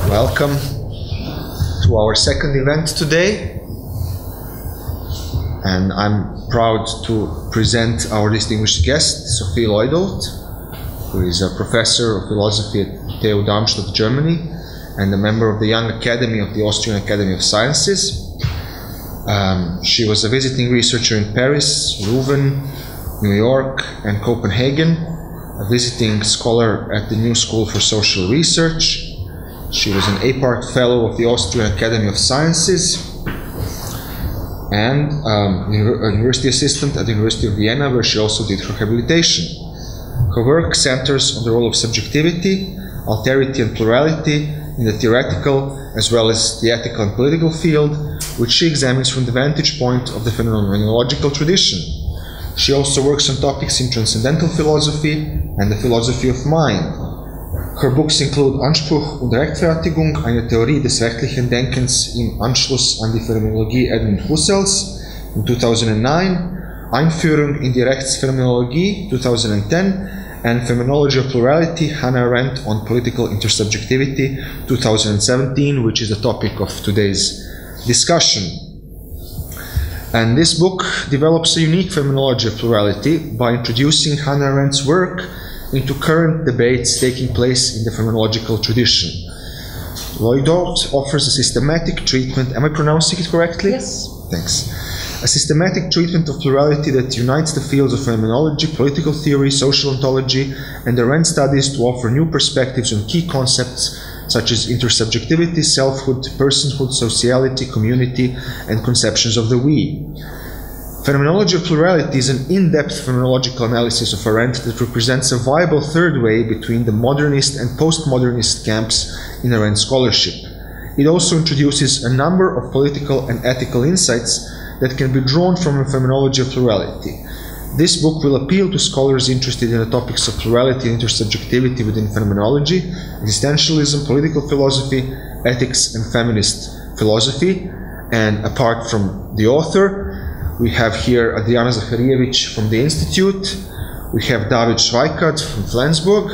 Welcome to our second event today, and I'm proud to present our distinguished guest, Sophie Loidolt, who is a professor of philosophy at TU Darmstadt, Germany, and a member of the Young Academy of the Austrian Academy of Sciences. She was a visiting researcher in Paris, Leuven, New York, and Copenhagen, a visiting scholar at the New School for Social Research. She was an APART Fellow of the Austrian Academy of Sciences and a university assistant at the University of Vienna, where she also did her habilitation. Her work centers on the role of subjectivity, alterity, and plurality in the theoretical as well as the ethical and political field, which she examines from the vantage point of the phenomenological tradition. She also works on topics in transcendental philosophy and the philosophy of mind. Her books include Anspruch und Rechtfertigung, eine Theorie des rechtlichen Denkens im Anschluss an die Phänomenologie Edmund Husserls in 2009, Einführung in die Rechtsphänomenologie 2010, and Phenomenology of Plurality, Hannah Arendt on Political Intersubjectivity 2017, which is the topic of today's discussion. And this book develops a unique phenomenology of plurality by introducing Hannah Arendt's work into current debates taking place in the phenomenological tradition. Loidolt offers a systematic treatment. Am I pronouncing it correctly? Yes. Thanks. A systematic treatment of plurality that unites the fields of phenomenology, political theory, social ontology, and Arendt studies to offer new perspectives on key concepts such as intersubjectivity, selfhood, personhood, sociality, community, and conceptions of the we. Phenomenology of Plurality is an in-depth phenomenological analysis of Arendt that represents a viable third way between the modernist and postmodernist camps in Arendt scholarship. It also introduces a number of political and ethical insights that can be drawn from a phenomenology of plurality. This book will appeal to scholars interested in the topics of plurality and intersubjectivity within phenomenology, existentialism, political philosophy, ethics, and feminist philosophy. And apart from the author, we have here Adriana Zacharievich from the Institute, we have David Schweikart from Flensburg,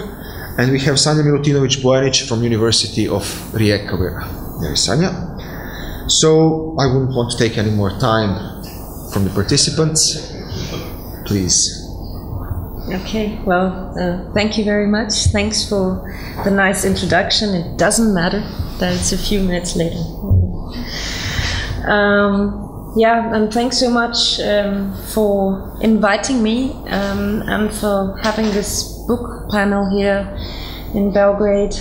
and we have Sanja Milutinović-Bojanić from University of Rijeka. There is Sanja. So I wouldn't want to take any more time from the participants. Please. Okay, well, thank you very much. Thanks for the nice introduction. It doesn't matter that it's a few minutes later. Yeah, and thanks so much for inviting me and for having this book panel here in Belgrade.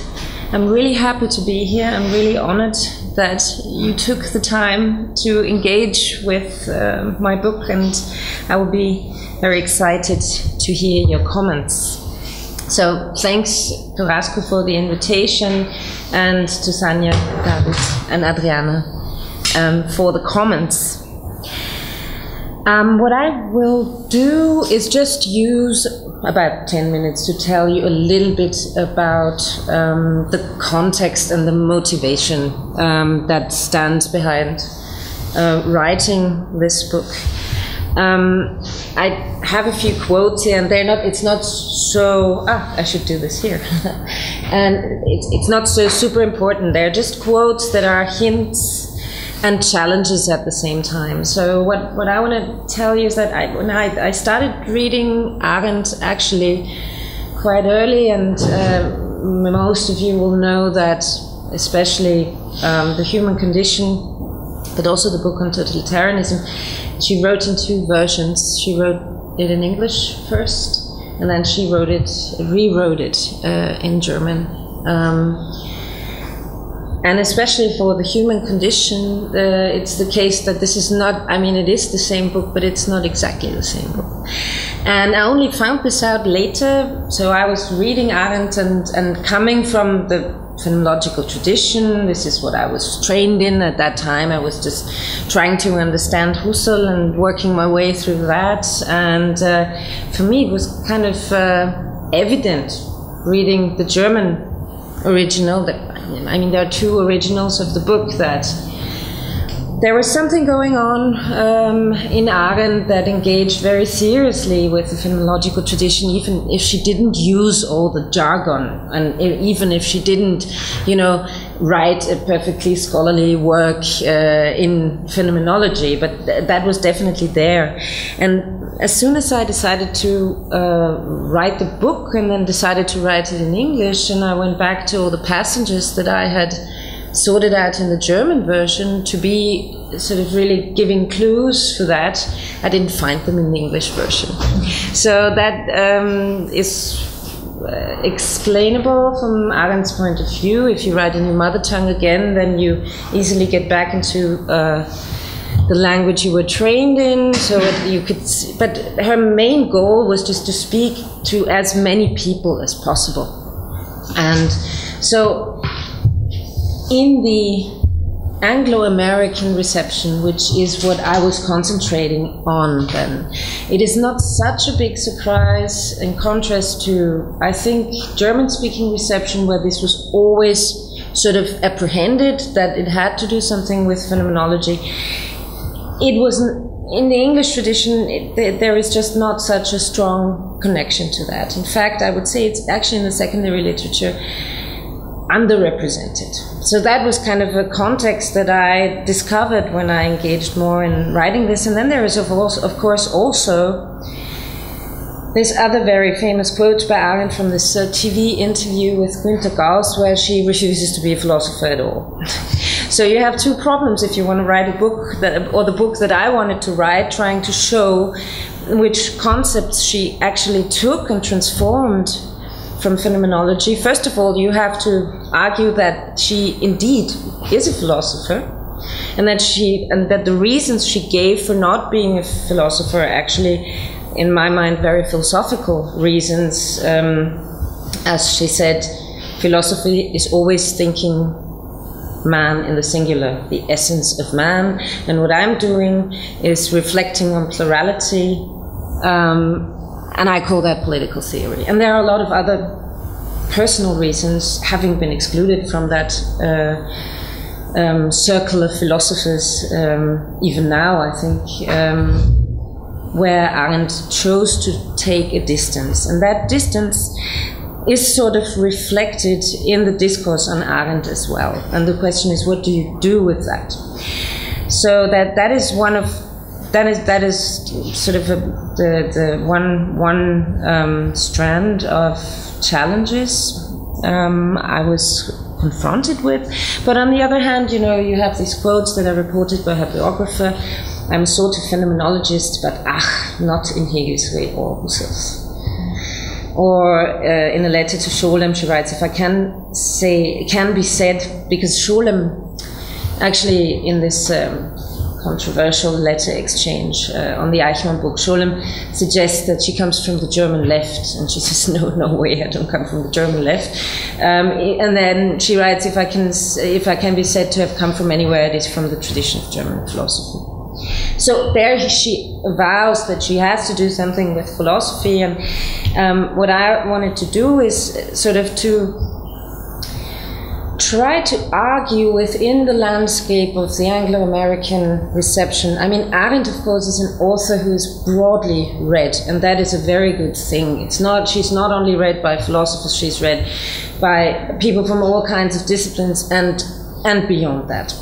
I'm really happy to be here. I'm really honored that you took the time to engage with my book, and I will be very excited to hear your comments. So thanks to Rasko for the invitation, and to Sanja, David, and Adriana for the comments. What I will do is just use about 10 minutes to tell you a little bit about the context and the motivation that stands behind writing this book. I have a few quotes here, and it's not so, I should do this here. And it's not so super important. They're just quotes that are hints and challenges at the same time. So what I want to tell you is that when I started reading Arendt actually quite early, and most of you will know that especially The Human Condition, but also the book on totalitarianism, she wrote in two versions. She wrote it in English first, and then she rewrote it in German. And especially for The Human Condition, it's the case that this is not, I mean, it is the same book, but it's not exactly the same book. And I only found this out later. So I was reading Arendt and coming from the phenomenological tradition, this is what I was trained in at that time. I was just trying to understand Husserl and working my way through that. And for me, it was kind of evident reading the German original that, I mean, there are two originals of the book that there was something going on in Arendt that engaged very seriously with the phenomenological tradition, even if she didn't use all the jargon, and even if she didn't, write a perfectly scholarly work in phenomenology, but that was definitely there. And as soon as I decided to write the book, and then decided to write it in English, and I went back to all the passages that I had sorted out in the German version to be sort of really giving clues for that, I didn't find them in the English version. So that is explainable from Arendt's point of view. If you write in your mother tongue again, then you easily get back into the language you were trained in, so that you could see, but her main goal was just to speak to as many people as possible. And so in the Anglo-American reception, which is what I was concentrating on then, it is not such a big surprise in contrast to, I think, German-speaking reception, where this was always sort of apprehended that it had to do something with phenomenology. It wasn't, in the English tradition, there is just not such a strong connection to that. In fact, I would say it's actually in the secondary literature underrepresented. So that was kind of a context that I discovered when I engaged more in writing this. And then there is, of course, also this other very famous quote by Arendt from this TV interview with Günter Gauss, where she refuses to be a philosopher at all. So you have two problems if you want to write a book, or the book that I wanted to write, trying to show which concepts she actually took and transformed from phenomenology. First of all, you have to argue that she indeed is a philosopher, and that the reasons she gave for not being a philosopher are actually, in my mind, very philosophical reasons. As she said, philosophy is always thinking man in the singular, the essence of man, and what I'm doing is reflecting on plurality, and I call that political theory. And there are a lot of other personal reasons, having been excluded from that circle of philosophers, even now, I think, where Arendt chose to take a distance. And that distance is sort of reflected in the discourse on Arendt as well. And the question is, what do you do with that? So that is one of that is sort of the one strand of challenges I was confronted with. But on the other hand, you have these quotes that are reported by her biographer. I'm a sort of phenomenologist, but not in Hegel's way or Husserl's. Or in a letter to Scholem, she writes, it can be said, because Scholem, actually in this controversial letter exchange on the Eichmann book, Scholem suggests that she comes from the German left, and she says, no way, I don't come from the German left. And then she writes, if I can be said to have come from anywhere, it is from the tradition of German philosophy. So there she vows that she has to do something with philosophy, and what I wanted to do is sort of to try to argue within the landscape of the Anglo-American reception. I mean, Arendt, of course, is an author who is broadly read, and that is a very good thing. She's not only read by philosophers, she's read by people from all kinds of disciplines and beyond that,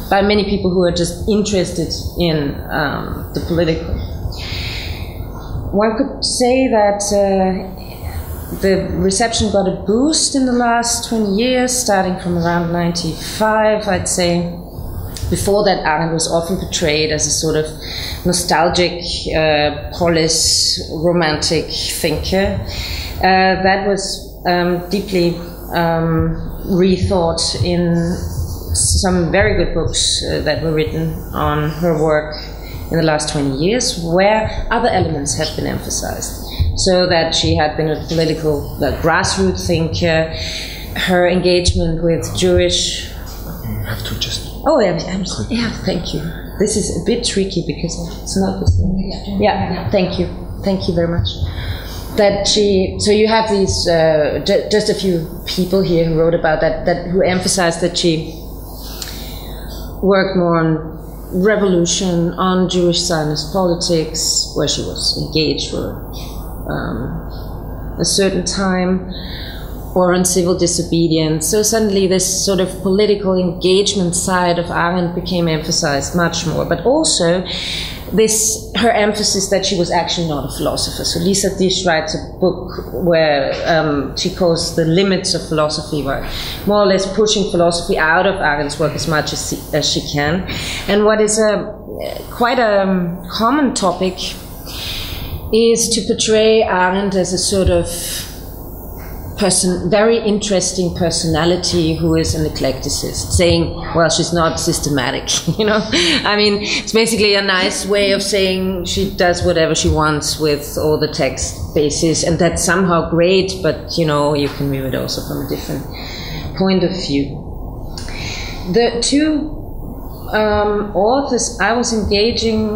by many people who are just interested in the political. One could say that the reception got a boost in the last 20 years, starting from around 95, I'd say. Before that, Arendt was often portrayed as a sort of nostalgic, polis, romantic thinker. That was deeply rethought in some very good books that were written on her work in the last 20 years, where other elements have been emphasized. So that she had been a political grassroots thinker, her engagement with Jewish... You have to just... Oh, yeah, thank you. This is a bit tricky because it's not the same. Yeah, thank you. Thank you very much. So you have these, just a few people here who wrote about that who emphasized that she worked more on revolution, on Jewish Zionist politics, where she was engaged for a certain time, or on civil disobedience. So suddenly this sort of political engagement side of Arendt became emphasized much more, but also her emphasis that she was actually not a philosopher. So Lisa Disch writes a book where she calls The Limits of Philosophy, where more or less pushing philosophy out of Arendt's work as much as she can. And what is quite a common topic is to portray Arendt as a sort of very interesting personality who is an eclecticist, saying, well, she's not systematic, you know? I mean, it's basically a nice way of saying she does whatever she wants with all the text bases, and that's somehow great, but, you know, you can view it also from a different point of view. The two authors I was engaging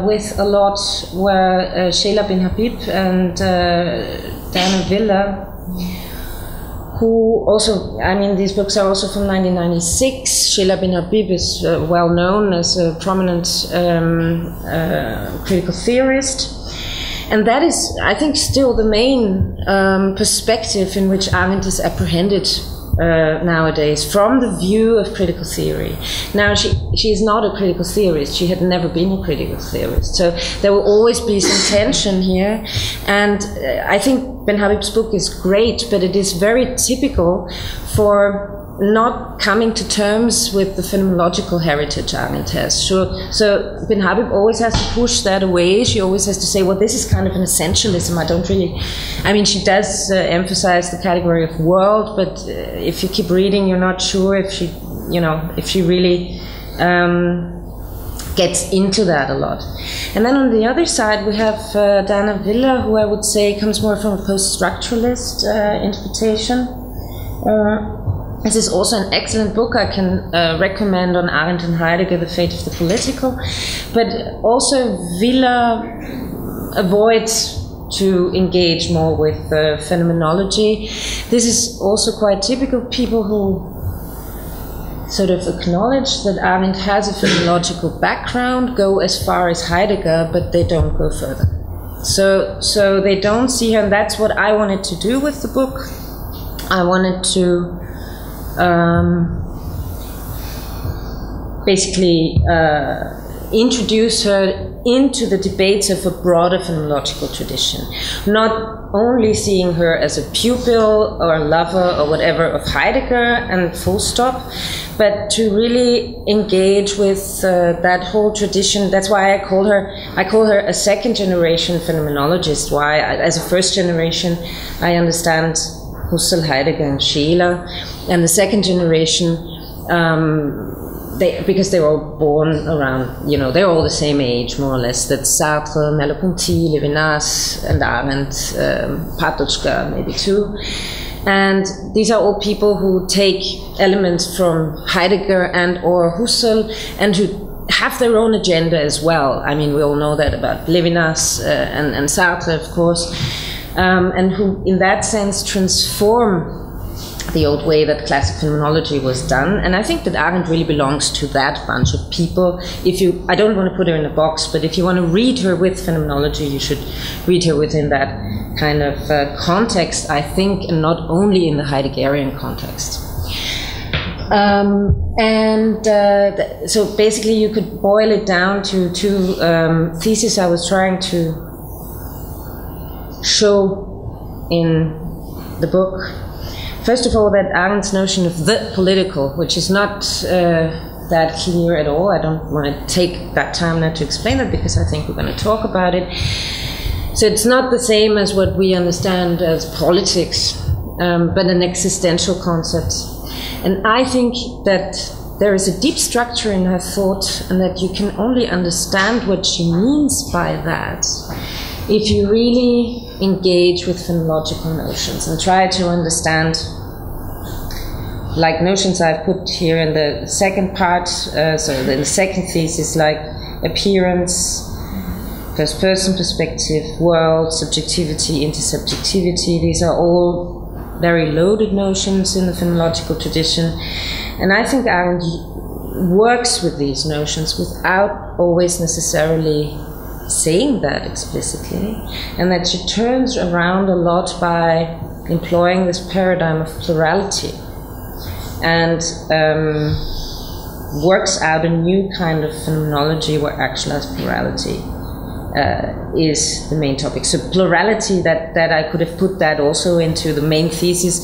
with a lot were Sheila bin Habib and Dana Villa, who also, I mean, these books are also from 1996. Sheila bin Habib is well known as a prominent critical theorist. And that is, I think, still the main perspective in which Arendt is apprehended nowadays, from the view of critical theory. Now, she is not a critical theorist. She had never been a critical theorist. So there will always be some tension here. And I think Ben Habib's book is great, but it is very typical for not coming to terms with the phenomenological heritage Arendt has. So Ben Habib always has to push that away. She always has to say, well, this is kind of an essentialism. I mean, she does emphasize the category of world, but if you keep reading, you're not sure if she really gets into that a lot. And then on the other side, we have Dana Villa, who I would say comes more from a post-structuralist interpretation. This is also an excellent book I can recommend on Arendt and Heidegger, The Fate of the Political. But also Villa avoids to engage more with phenomenology. This is also quite typical. People who sort of acknowledge that Arendt has a phenomenological background go as far as Heidegger, but they don't go further. So they don't see her, and that's what I wanted to do with the book. I wanted to basically introduce her into the debates of a broader phenomenological tradition, not only seeing her as a pupil or a lover or whatever of Heidegger and full stop, but to really engage with that whole tradition. That's why I call her a second generation phenomenologist. Why? As a first generation, I understand Husserl, Heidegger, and Scheler, and the second generation, because they were all born around, they're all the same age, more or less. That's Sartre, Merleau-Ponty, Levinas, and Arendt, Patočka, maybe too. And these are all people who take elements from Heidegger and or Husserl, and who have their own agenda as well. I mean, we all know that about Levinas and Sartre, of course, and who, in that sense, transform the old way that classic phenomenology was done. And I think that Arendt really belongs to that bunch of people. I don't want to put her in a box, but if you want to read her with phenomenology, you should read her within that kind of context, I think, and not only in the Heideggerian context. So basically you could boil it down to two theses I was trying to show in the book. First of all, that Arendt's notion of the political, which is not that clear at all. I don't want to take that time now to explain that, because I think we're going to talk about it. So it's not the same as what we understand as politics, but an existential concept. And I think that there is a deep structure in her thought, and that you can only understand what she means by that if you really engage with phenomenological notions and try to understand, like notions I've put here in the second part, so the second thesis, like appearance, first person perspective, world, subjectivity, intersubjectivity. These are all very loaded notions in the phenomenological tradition. And I think Arendt works with these notions without always necessarily saying that explicitly, and that she turns around a lot by employing this paradigm of plurality and works out a new kind of phenomenology where actualized plurality is the main topic. So plurality, that I could have put that also into the main thesis.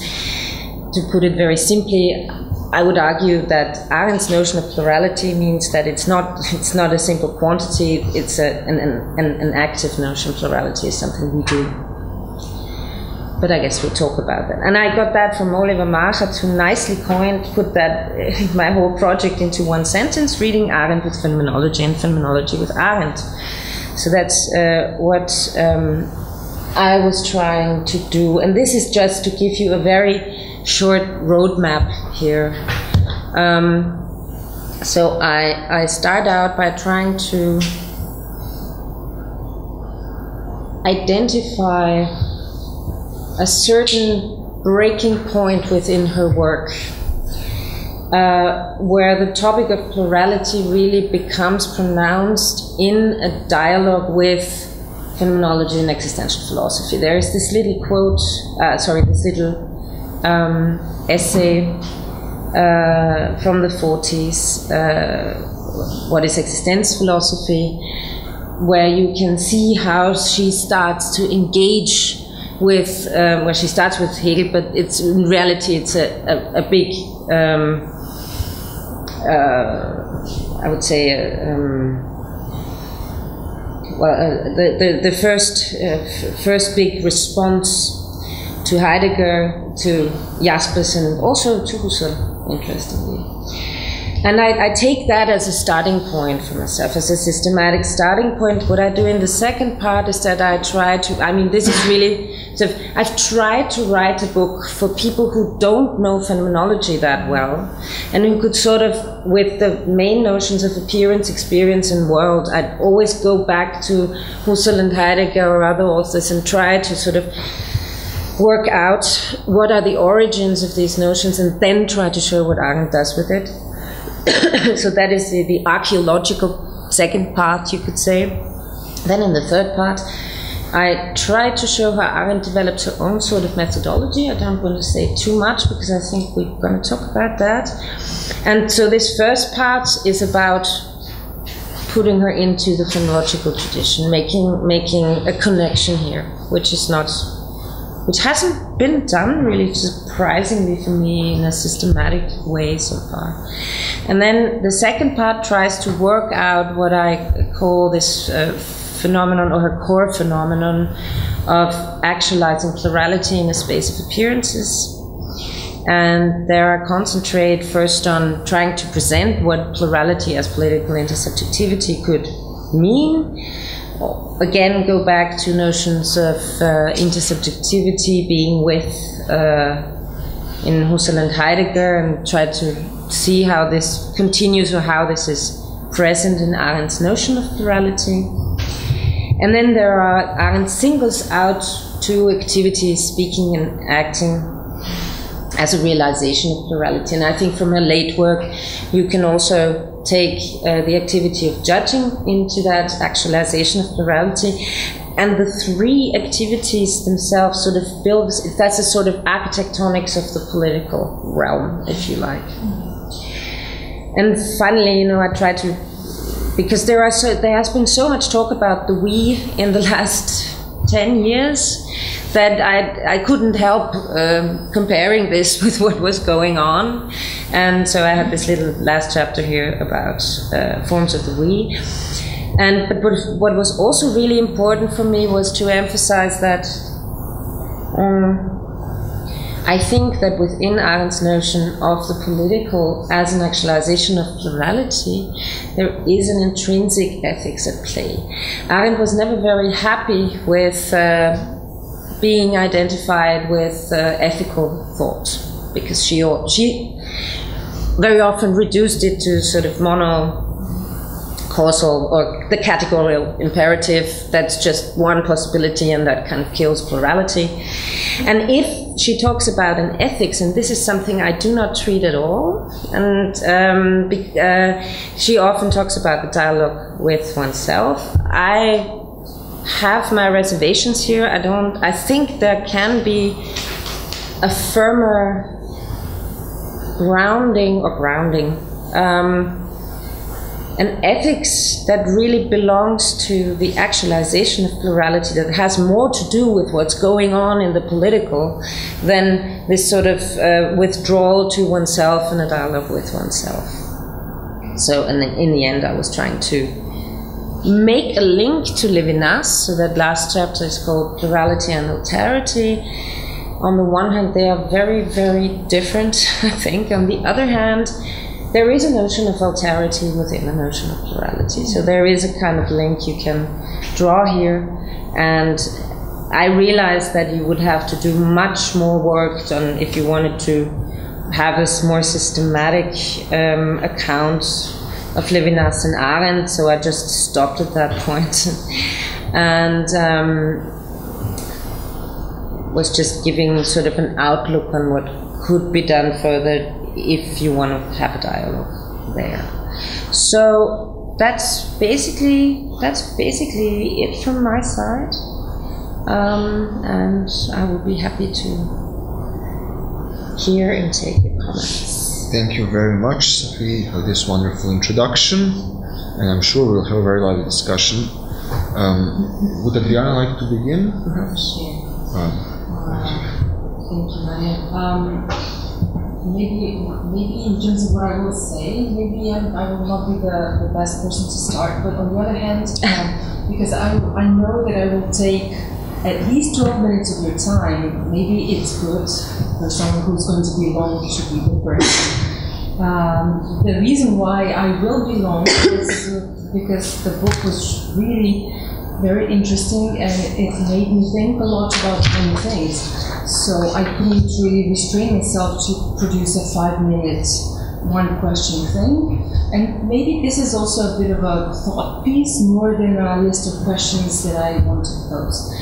To put it very simply, I would argue that Arendt's notion of plurality means that it's not a simple quantity, it's an active notion. Plurality is something we do. But I guess we'll talk about that. And I got that from Oliver Marchart, who nicely put that, my whole project into one sentence, reading Arendt with phenomenology and phenomenology with Arendt. So that's what I was trying to do. And this is just to give you a very short roadmap here. So I start out by trying to identify a certain breaking point within her work, where the topic of plurality really becomes pronounced in a dialogue with phenomenology and existential philosophy. There is this little quote, this little essay from the 40s, What is Existence Philosophy, where you can see how she starts to engage with, where she starts with Hegel, but it's in reality it's a big, I would say, the first big response to Heidegger, to Jaspers, and also to Husserl, interestingly. And I take that as a starting point for myself, as a systematic starting point. What I do in the second part is that I try to, this is really, so I've tried to write a book for people who don't know phenomenology that well, and who could sort of, with the main notions of appearance, experience, and world, I'd always go back to Husserl and Heidegger or other authors and try to sort of work out what are the origins of these notions, and then try to show what Arendt does with it. So that is the archaeological second part, you could say. Then in the third part, I try to show how Arendt developed her own sort of methodology. I don't want to say too much because I think we're going to talk about that. And so this first part is about putting her into the phenomenological tradition, making a connection here, which hasn't been done really, surprisingly for me, in a systematic way so far. And then the second part tries to work out what I call this phenomenon, or her core phenomenon, of actualizing plurality in a space of appearances. And there I concentrate first on trying to present what plurality as political intersubjectivity could mean. Again, go back to notions of intersubjectivity being with in Husserl and Heidegger, and try to see how this continues, or how this is present in Arendt's notion of plurality. And then Arendt singles out two activities, speaking and acting, as a realization of plurality. And I think from her late work, you can also take the activity of judging into that actualization of plurality. And the three activities themselves sort of build, that's a sort of architectonics of the political realm, if you like. And finally, I try to, because there has been so much talk about the we in the last 10 years, that I couldn't help comparing this with what was going on. And so I had this little last chapter here about forms of the we. But what was also really important for me was to emphasize that I think that within Arendt's notion of the political as an actualization of plurality, there is an intrinsic ethics at play. Arendt was never very happy with being identified with ethical thought, because she very often reduced it to sort of mono-causal, or the categorical imperative. That's just one possibility, and that kind of kills plurality. And if she talks about an ethics, and this is something I do not treat at all. And she often talks about the dialogue with oneself. I have my reservations here. I think there can be a firmer grounding, an ethics that really belongs to the actualization of plurality, that has more to do with what's going on in the political than this sort of withdrawal to oneself and a dialogue with oneself. So, and then in the end, I was trying to make a link to Levinas. So that last chapter is called Plurality and Alterity. On the one hand, they are very, very different, I think. On the other hand, there is a notion of alterity within a notion of plurality. So there is a kind of link you can draw here. And I realized that you would have to do much more work on if you wanted to have a more systematic account of Levinas and Arendt. So I just stopped at that point. And was just giving sort of an outlook on what could be done further if you want to have a dialogue there. So that's basically it from my side, and I would be happy to hear and take your comments. Thank you very much, Sophie, for this wonderful introduction, and I'm sure we'll have a very lively discussion. Would Adriana like to begin, perhaps? Thank you, Maria. Maybe in terms of what I will say, maybe I will not be the best person to start, but on the other hand, because I know that I will take at least 12 minutes of your time, maybe it's good for someone who's going to be long to be the person. The reason why I will be long is because the book was really very interesting and it made me think a lot about many things. So I couldn't really restrain myself to produce a 5-minute one-question thing. And maybe this is also a bit of a thought piece more than a list of questions that I want to pose.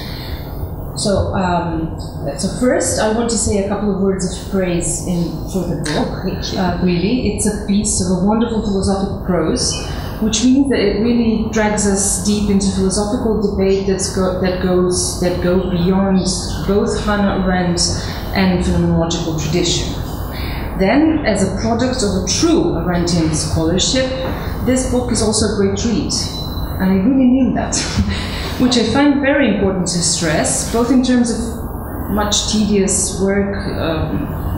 So first I want to say a couple of words of praise for the book. Really, it's a piece of a wonderful philosophical prose, which means that it really drags us deep into philosophical debate that go beyond both Hannah Arendt and phenomenological tradition. Then, as a product of a true Arendtian scholarship, this book is also a great read, and I really mean that, which I find very important to stress, both in terms of much tedious work,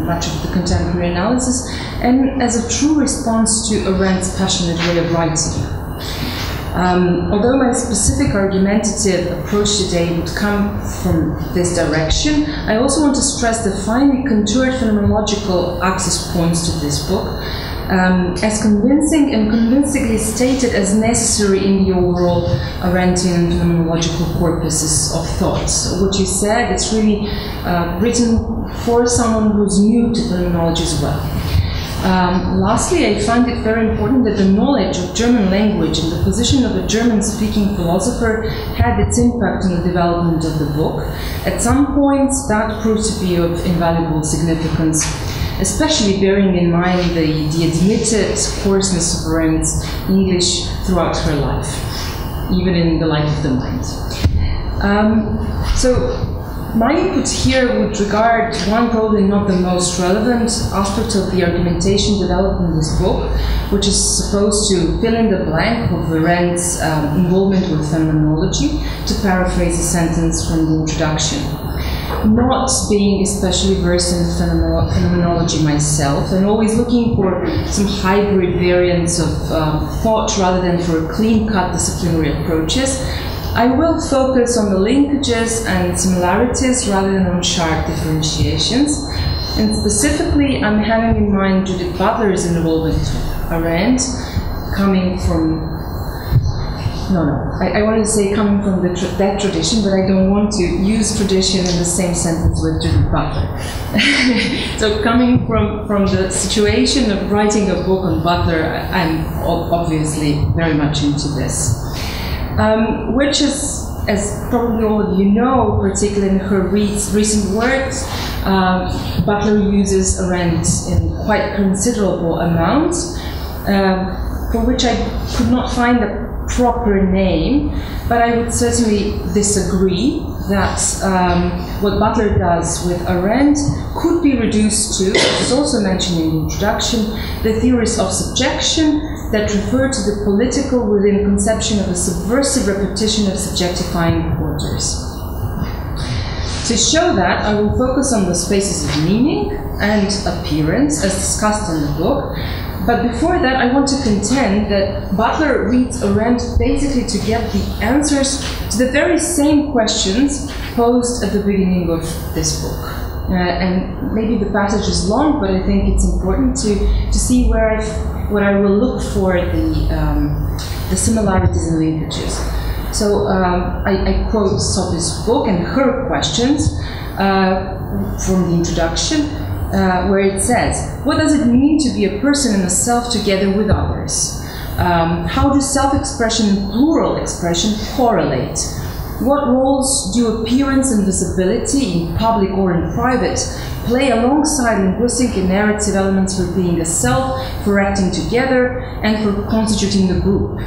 much of the contemporary analysis, and as a true response to Arendt's passionate way of writing. Although my specific argumentative approach today would come from this direction, I also want to stress the finely contoured phenomenological access points to this book, as convincing and convincingly stated as necessary in the overall Arendtian phenomenological corpuses of thought. So what you said, it's really written for someone who's new to phenomenology as well. Lastly, I find it very important that the knowledge of German language and the position of a German-speaking philosopher had its impact on the development of the book. At some points, that proved to be of invaluable significance, especially bearing in mind the admitted coarseness of Arendt's English throughout her life, even in the life of the mind. So my input here would regard one probably not the most relevant aspect of the argumentation developed in this book, which is supposed to fill in the blank of Arendt's involvement with phenomenology, to paraphrase a sentence from the introduction. Not being especially versed in phenomenology myself, and always looking for some hybrid variants of thought rather than for clean-cut disciplinary approaches, I will focus on the linkages and similarities rather than on sharp differentiations. And specifically, I'm having in mind Judith Butler's involvement with Arendt, coming from I wanted to say coming from that tradition, but I don't want to use tradition in the same sentence with Judith Butler. So coming from the situation of writing a book on Butler, I'm obviously very much into this. Which is, as probably all of you know, particularly in her recent works, Butler uses Arendt in quite considerable amounts, for which I could not find a proper name, but I would certainly disagree that what Butler does with Arendt could be reduced to, as is also mentioned in the introduction, the theories of subjection that refer to the political within conception of a subversive repetition of subjectifying orders. To show that, I will focus on the spaces of meaning and appearance as discussed in the book. But before that, I want to contend that Butler reads Arendt basically to get the answers to the very same questions posed at the beginning of this book. And maybe the passage is long, but I think it's important to see where what I will look for the similarities and linkages. So I quote Sophie's book and her questions from the introduction. Where it says, what does it mean to be a person and a self together with others? How do self-expression and plural expression correlate? What roles do appearance and visibility in public or in private play alongside linguistic and narrative elements for being a self, for acting together, and for constituting a group?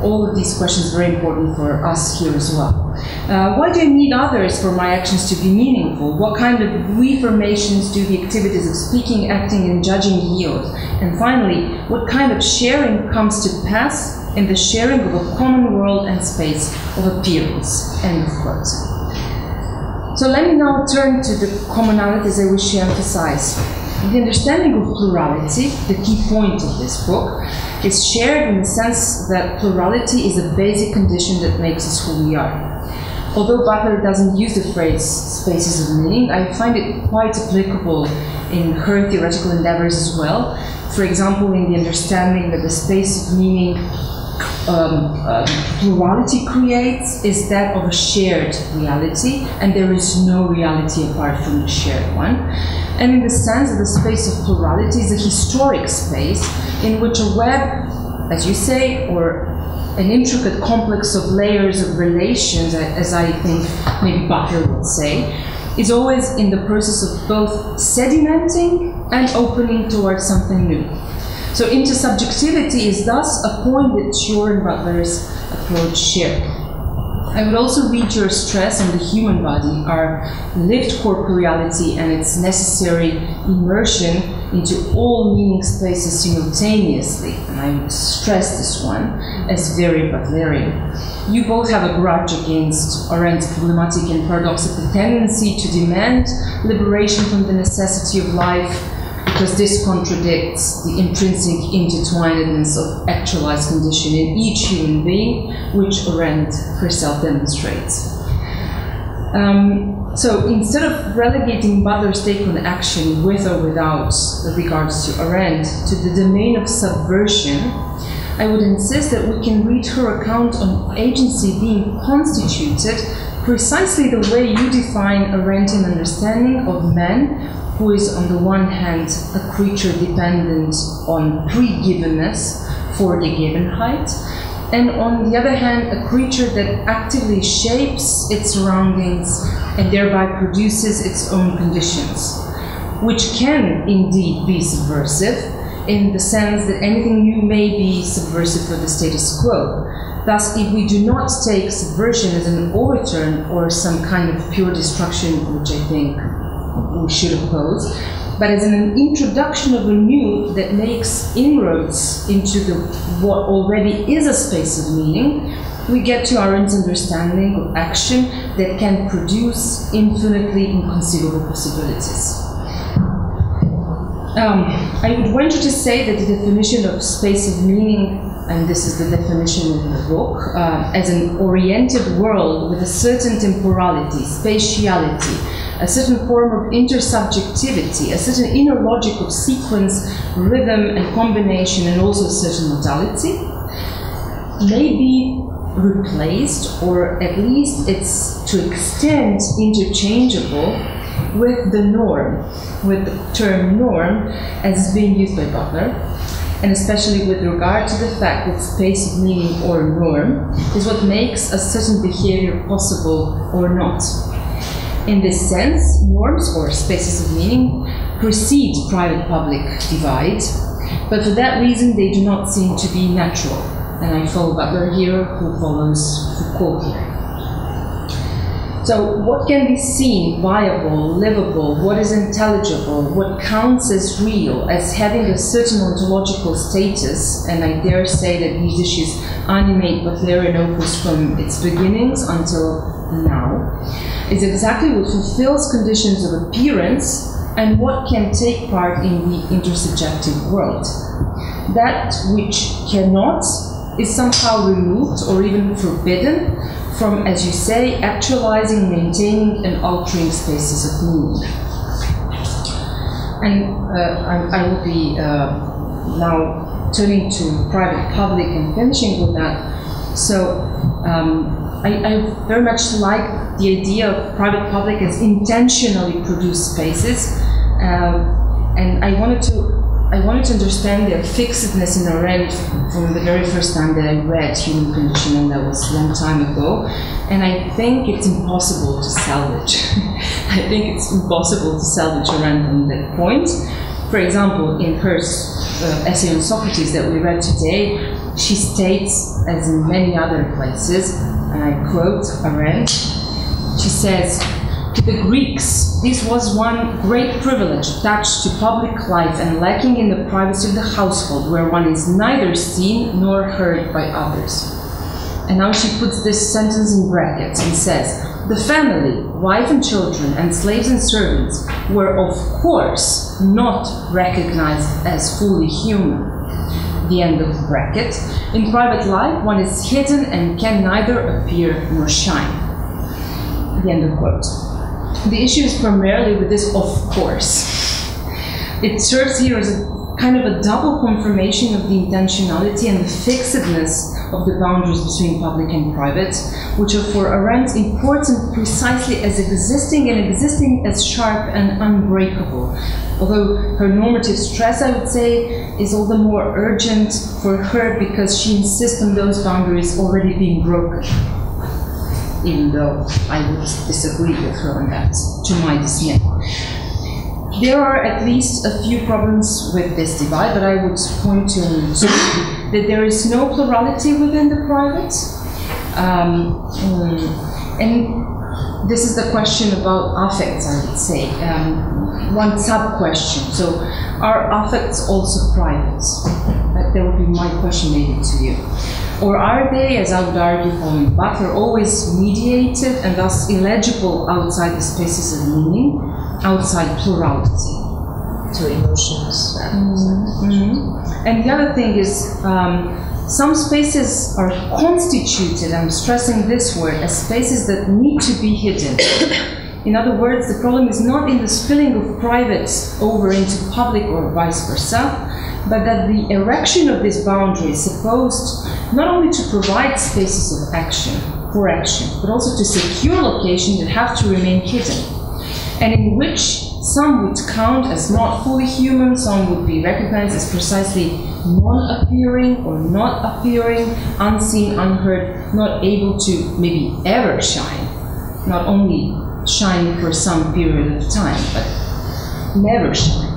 All of these questions are very important for us here as well. Why do I need others for my actions to be meaningful? What kind of reformations do the activities of speaking, acting, and judging yield? And finally, what kind of sharing comes to pass in the sharing of a common world and space of appearance? End of quote. So let me now turn to the commonalities I wish to emphasize. The understanding of plurality, the key point of this book, is shared in the sense that plurality is a basic condition that makes us who we are. Although Butler doesn't use the phrase spaces of meaning, I find it quite applicable in her theoretical endeavors as well. For example, in the understanding that the space of meaning plurality creates is that of a shared reality, and there is no reality apart from the shared one. And in the sense that the space of plurality is a historic space in which a web, as you say, or an intricate complex of layers of relations, as I think maybe Butler would say, is always in the process of both sedimenting and opening towards something new. So intersubjectivity is thus a point that Shore and Butler's approach share. I would also read your stress on the human body, our lived corporeality and its necessary immersion into all meaning spaces simultaneously, and I would stress this one as very Butlerian. You both have a grudge against Arendt's problematic and paradoxical tendency to demand liberation from the necessity of life, because this contradicts the intrinsic intertwinedness of actualized condition in each human being, which Arendt herself demonstrates. So instead of relegating Butler's take on action with or without regards to Arendt to the domain of subversion, I would insist that we can read her account on agency being constituted precisely the way you define Arendtian understanding of man, who is on the one hand a creature dependent on pre-givenness for the givenheit, and on the other hand a creature that actively shapes its surroundings and thereby produces its own conditions, which can indeed be subversive in the sense that anything new may be subversive for the status quo. Thus, if we do not take subversion as an overturn or some kind of pure destruction, which I think we should oppose, but as an introduction of a new that makes inroads into what already is a space of meaning, we get to Arendt's understanding of action that can produce infinitely inconceivable possibilities. I would venture to say that the definition of space of meaning, and this is the definition in the book, as an oriented world with a certain temporality, spatiality, a certain form of intersubjectivity, a certain inner logic of sequence, rhythm, and combination, and also a certain modality, may be replaced, or at least it's to extent interchangeable with the norm, with the term norm as being used by Butler, and especially with regard to the fact that space of meaning or norm is what makes a certain behavior possible or not. In this sense, norms or spaces of meaning precede private-public divide, but for that reason they do not seem to be natural. And I follow Butler here, who follows Foucault here. So what can be seen, viable, livable, what is intelligible, what counts as real, as having a certain ontological status, and I dare say that these issues animate Butlerian opus from its beginnings until now, is exactly what fulfills conditions of appearance and what can take part in the intersubjective world. That which cannot is somehow removed or even forbidden from, as you say, actualizing, maintaining, and altering spaces of meaning. And I will be now turning to private-public and finishing with that. So I very much like the idea of private-public as intentionally produced spaces, and I wanted to understand their fixedness in Arendt from the very first time that I read Human Condition, and that was a long time ago. And I think it's impossible to salvage. I think it's impossible to salvage Arendt on that point. For example, in her essay on Socrates that we read today, she states, as in many other places, and I quote Arendt, she says, "To the Greeks, this was one great privilege attached to public life and lacking in the privacy of the household, where one is neither seen nor heard by others." And now she puts this sentence in brackets and says, "The family, wife and children, and slaves and servants were of course not recognized as fully human." The end of the bracket. "In private life, one is hidden and can neither appear nor shine." The end of quote. The issue is primarily with this "of course." It serves here as a kind of a double confirmation of the intentionality and the fixedness of the boundaries between public and private, which are for Arendt important precisely as existing as sharp and unbreakable. Although her normative stress, I would say, is all the more urgent for her because she insists on those boundaries already being broken. Even though I would disagree with her on that, to my dismay. There are at least a few problems with this divide, but I would point to that there is no plurality within the private. And this is the question about affects, I would say. One sub-question. So, are affects also private? That would be my question maybe to you. Or are they, as I would argue following Butler, always mediated and thus illegible outside the spaces of meaning, outside plurality? To emotions. And the other thing is, some spaces are constituted, I'm stressing this word, as spaces that need to be hidden. In other words, the problem is not in the spilling of private over into public or vice versa, but that the erection of this boundary is supposed not only to provide spaces of action, for action, but also to secure locations that have to remain hidden, and in which some would count as not fully human, some would be recognized as precisely non-appearing or not appearing, unseen, unheard, not able to maybe ever shine, not only shine for some period of time, but never shine.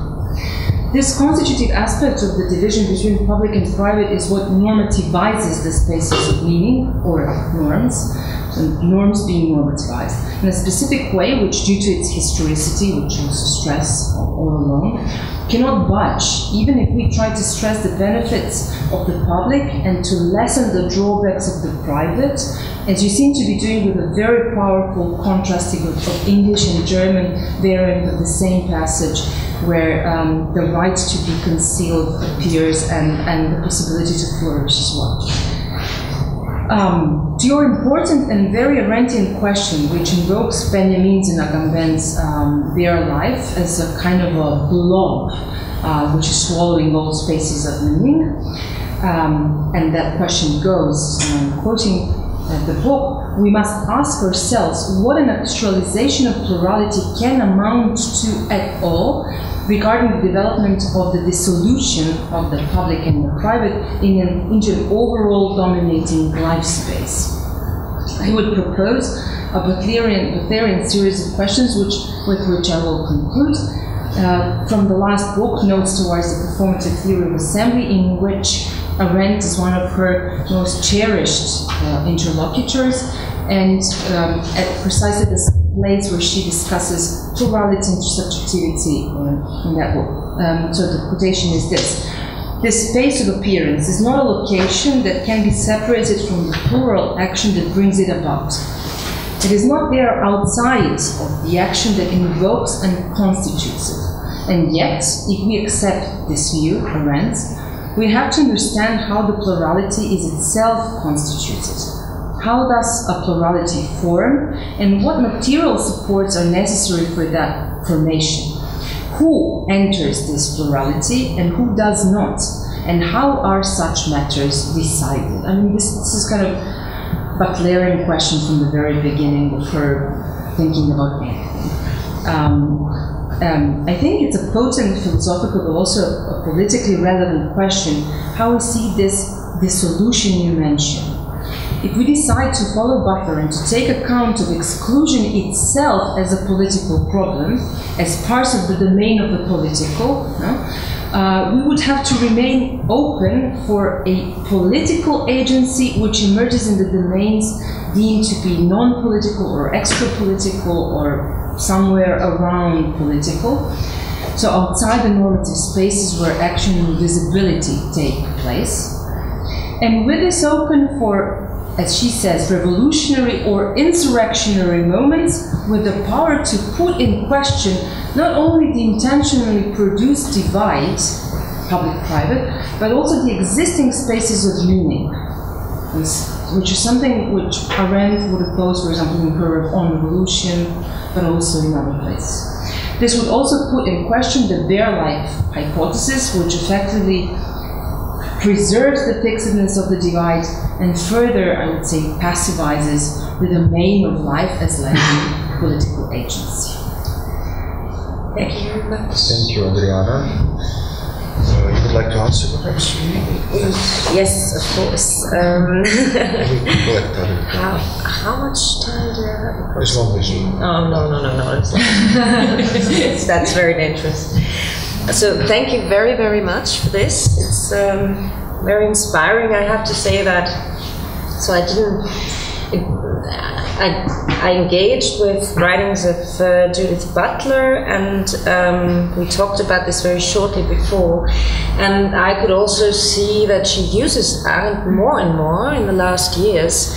This constitutive aspect of the division between public and private is what normativizes the spaces of meaning, or norms, and norms being normativized in a specific way, which, due to its historicity, which also stress all along, cannot budge, even if we try to stress the benefits of the public and to lessen the drawbacks of the private, as you seem to be doing with a very powerful contrasting of English and German variant of the same passage, where the right to be concealed appears and the possibility to flourish as well. To your important and very Arendtian question, which invokes Benjamin's and Agamben's their life as a kind of a blob which is swallowing all spaces of meaning, and that question goes, and I'm quoting the book, we must ask ourselves what an actualization of plurality can amount to at all regarding the development of the dissolution of the public and the private into an overall dominating life space. I would propose a Butlerian series of questions with which I will conclude. From the last book, Notes Towards the Performative Theory of Assembly, in which Arendt is one of her most cherished interlocutors, and at precisely this place where she discusses plurality and intersubjectivity in that book. So the quotation is this: "This space of appearance is not a location that can be separated from the plural action that brings it about. It is not there outside of the action that invokes and constitutes it. And yet, if we accept this view, Arendt, we have to understand how the plurality is itself constituted. How does a plurality form, and what material supports are necessary for that formation? Who enters this plurality and who does not? And how are such matters decided?" I mean, this is kind of Butlerian question from the very beginning of her thinking about anything. I think it's a potent philosophical but also a politically relevant question, how we see this solution you mentioned. If we decide to follow Butler and to take account of exclusion itself as a political problem, as part of the domain of the political, we would have to remain open for a political agency which emerges in the domains deemed to be non-political or extra-political or somewhere around political, so outside the normative spaces where action and visibility take place. And with this open for, as she says, revolutionary or insurrectionary moments with the power to put in question not only the intentionally produced divide, public-private, but also the existing spaces of meaning, which is something which Arendt would oppose, for example, in her On Revolution, but also in other places. This would also put in question the bare life hypothesis, which effectively preserves the fixedness of the divide and further, I would say, passivizes the domain of life as lacking political agency. Thank you very much. Thank you, Adriana. You would like to answer perhaps? Yes, of course. How much time do I have? As long as you... Oh, no. That's very dangerous. So thank you very, very much for this. It's very inspiring, I have to say that. So I engaged with writings of Judith Butler, and we talked about this very shortly before. And I could also see that she uses Arendt more and more in the last years.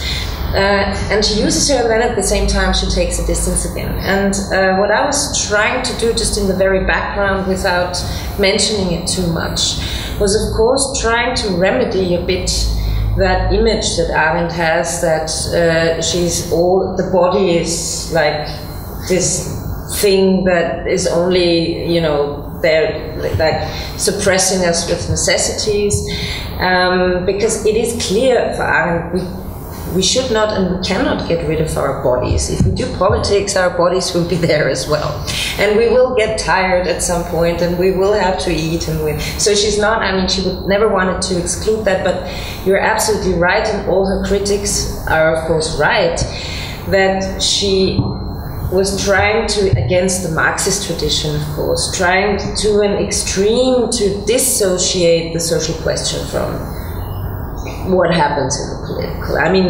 And she uses her, and then at the same time she takes a distance again. And what I was trying to do, just in the very background without mentioning it too much, was of course trying to remedy a bit that image that Arendt has, that the body is like this thing that is only, they're like suppressing us with necessities, because it is clear for Arendt we should not and we cannot get rid of our bodies. If we do politics, our bodies will be there as well. And we will get tired at some point, and we will have to eat. So she's not, she would never wanted to exclude that, but you're absolutely right, and all her critics are of course right, that she was trying to, against the Marxist tradition of course, trying to an extreme to dissociate the social question from what happens in the political.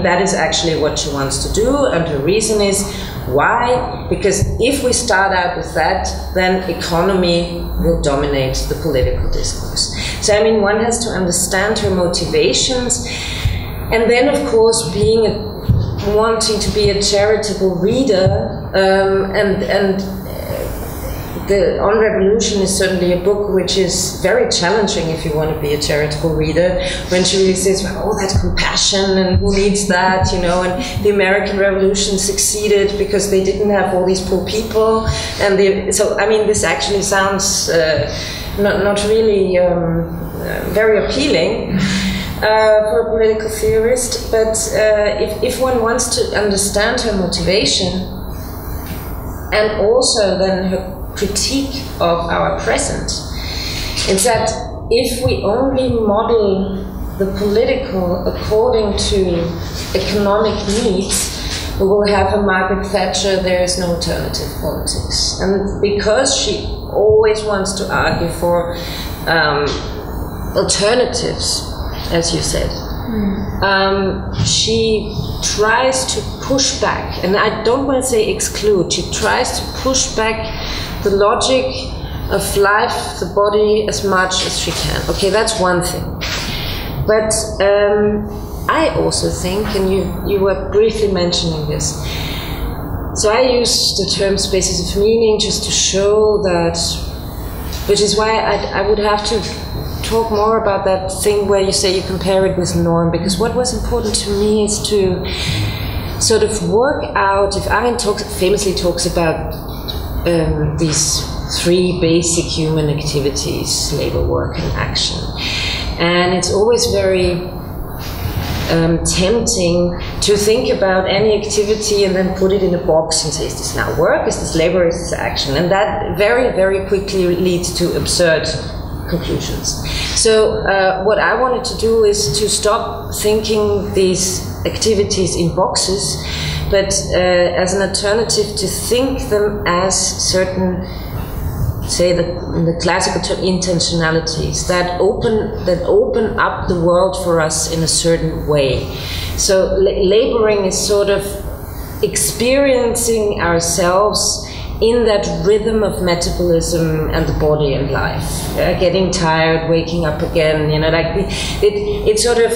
That is actually what she wants to do, and her reason is why? Because if we start out with that, then economy will dominate the political discourse. So one has to understand her motivations, and then of course wanting to be a charitable reader, and the On Revolution is certainly a book which is very challenging if you want to be a charitable reader, when she really says, well, that's compassion, and who needs that, and the American Revolution succeeded because they didn't have all these poor people, and this actually sounds not really very appealing for a political theorist, but if one wants to understand her motivation, and also then her critique of our present, is that if we only model the political according to economic needs, we will have a Margaret Thatcher, there is no alternative politics. And because she always wants to argue for alternatives, as you said, she tries to push back, and I don't want to say exclude, she tries to push back the logic of life, the body, as much as she can. Okay, that's one thing. But I also think, and you were briefly mentioning this, so I use the term spaces of meaning just to show that, which is why I would have to talk more about that thing where you say you compare it with norm, because what was important to me is to sort of work out, if Arendt famously talks about these three basic human activities, labor, work, and action. And it's always very tempting to think about any activity and then put it in a box and say, is this now work, is this labor, is this action? And that very, very quickly leads to absurd conclusions. So what I wanted to do is to stop thinking these activities in boxes, but as an alternative to think them as certain, say in the classical term, intentionalities that open up the world for us in a certain way. So laboring is sort of experiencing ourselves in that rhythm of metabolism and the body and life, getting tired, waking up again, like it sort of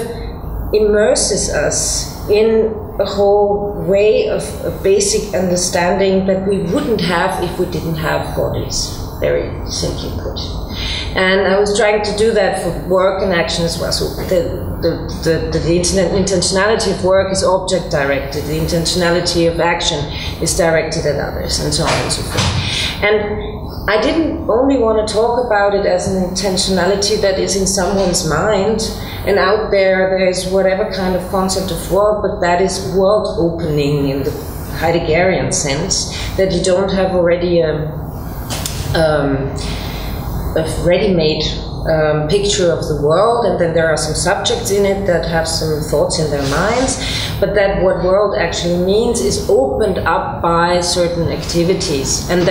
immerses us in a whole way of a basic understanding that we wouldn't have if we didn't have bodies, very simply put. And I was trying to do that for work and action as well. So the intentionality of work is object directed, the intentionality of action is directed at others, and so on and so forth. And I didn't only want to talk about it as an intentionality that is in someone's mind, and out there's whatever kind of concept of world, but that is world opening in the Heideggerian sense, that you don't have already a ready-made picture of the world, and then there are some subjects in it that have some thoughts in their minds, but that what world actually means is opened up by certain activities, and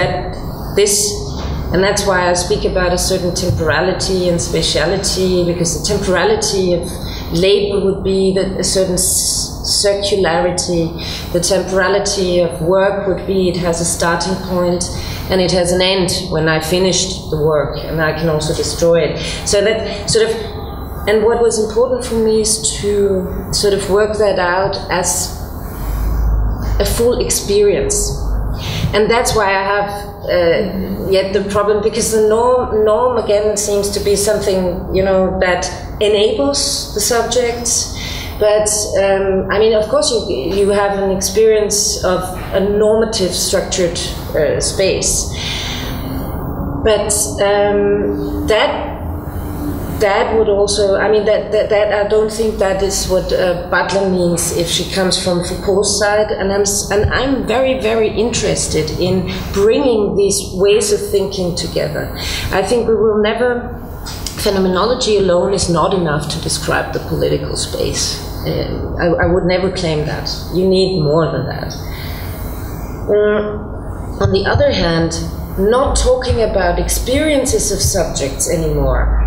that's why I speak about a certain temporality and spatiality, because the temporality of labor would be a certain circularity. The temporality of work would be it has a starting point and it has an end when I finished the work, and I can also destroy it. So that sort of, and what was important for me is to sort of work that out as a full experience. And that's why I have yet the problem, because the norm again seems to be something, that enables the subjects. But I mean, of course, you have an experience of a normative structured space, but that would also, I mean, that I don't think that is what Butler means if she comes from Foucault's side, and I'm very, very interested in bringing these ways of thinking together. I think we will never. Phenomenology alone is not enough to describe the political space. I would never claim that. You need more than that. On the other hand, not talking about experiences of subjects anymore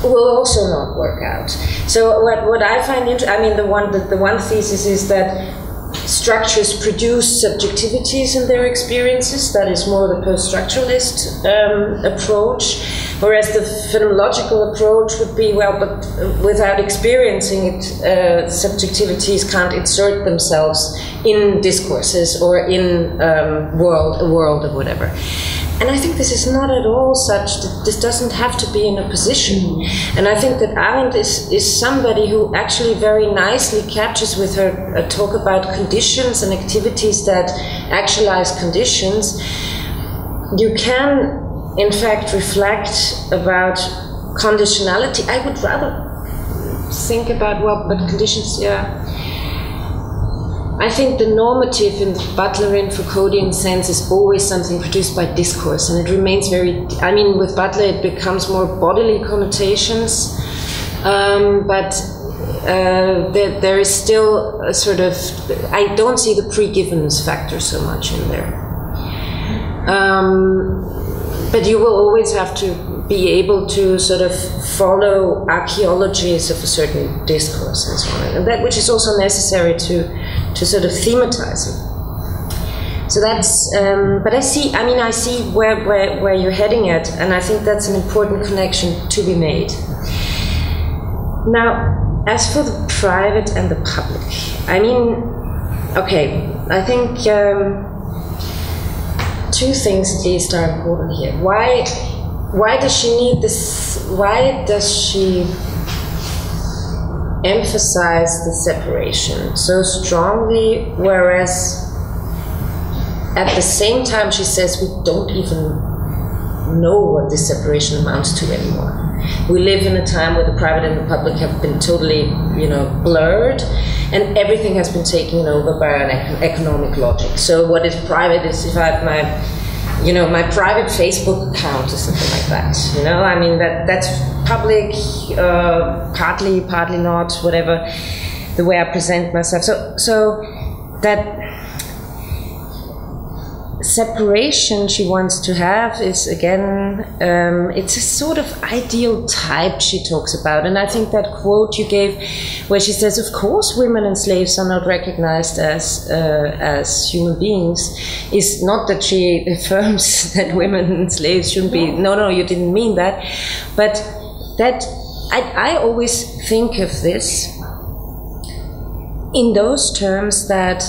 will also not work out. So what I find interesting, I mean, the one thesis is that structures produce subjectivities in their experiences. That is more the post-structuralist approach. Whereas the phenomenological approach would be, well, but without experiencing it, subjectivities can't insert themselves in discourses or in a world or whatever. And I think this is not at all such, this doesn't have to be in a position. And I think that Arendt is somebody who actually very nicely captures with her talk about conditions and activities that actualize conditions. You can, in fact, reflect about conditionality. I would rather think about, well, but conditions, yeah. I think the normative in Butlerian Foucauldian sense is always something produced by discourse, and it remains very, I mean, with Butler it becomes more bodily connotations, but there is still a sort of, I don't see the pre-givenness factor so much in there. But you will always have to be able to sort of follow archaeologies of a certain discourse and so on, and that which is also necessary to sort of thematize it. So that's, but I see where you're heading at, and I think that's an important connection to be made. Now, as for the private and the public, I mean, okay, I think two things at least are important here. Why does she need this? Why does she emphasize the separation so strongly, whereas at the same time she says we don't even know what this separation amounts to anymore? We live in a time where the private and the public have been totally, blurred, and everything has been taken over by an economic logic. So what is private is if I have my private Facebook account or something like that. I mean that's public, partly not, whatever, the way I present myself. So that separation she wants to have is, again, it's a sort of ideal type she talks about. And I think that quote you gave where she says, of course women and slaves are not recognized as human beings, is not that she affirms that women and slaves shouldn't be, no, you didn't mean that, but that I always think of this in those terms, that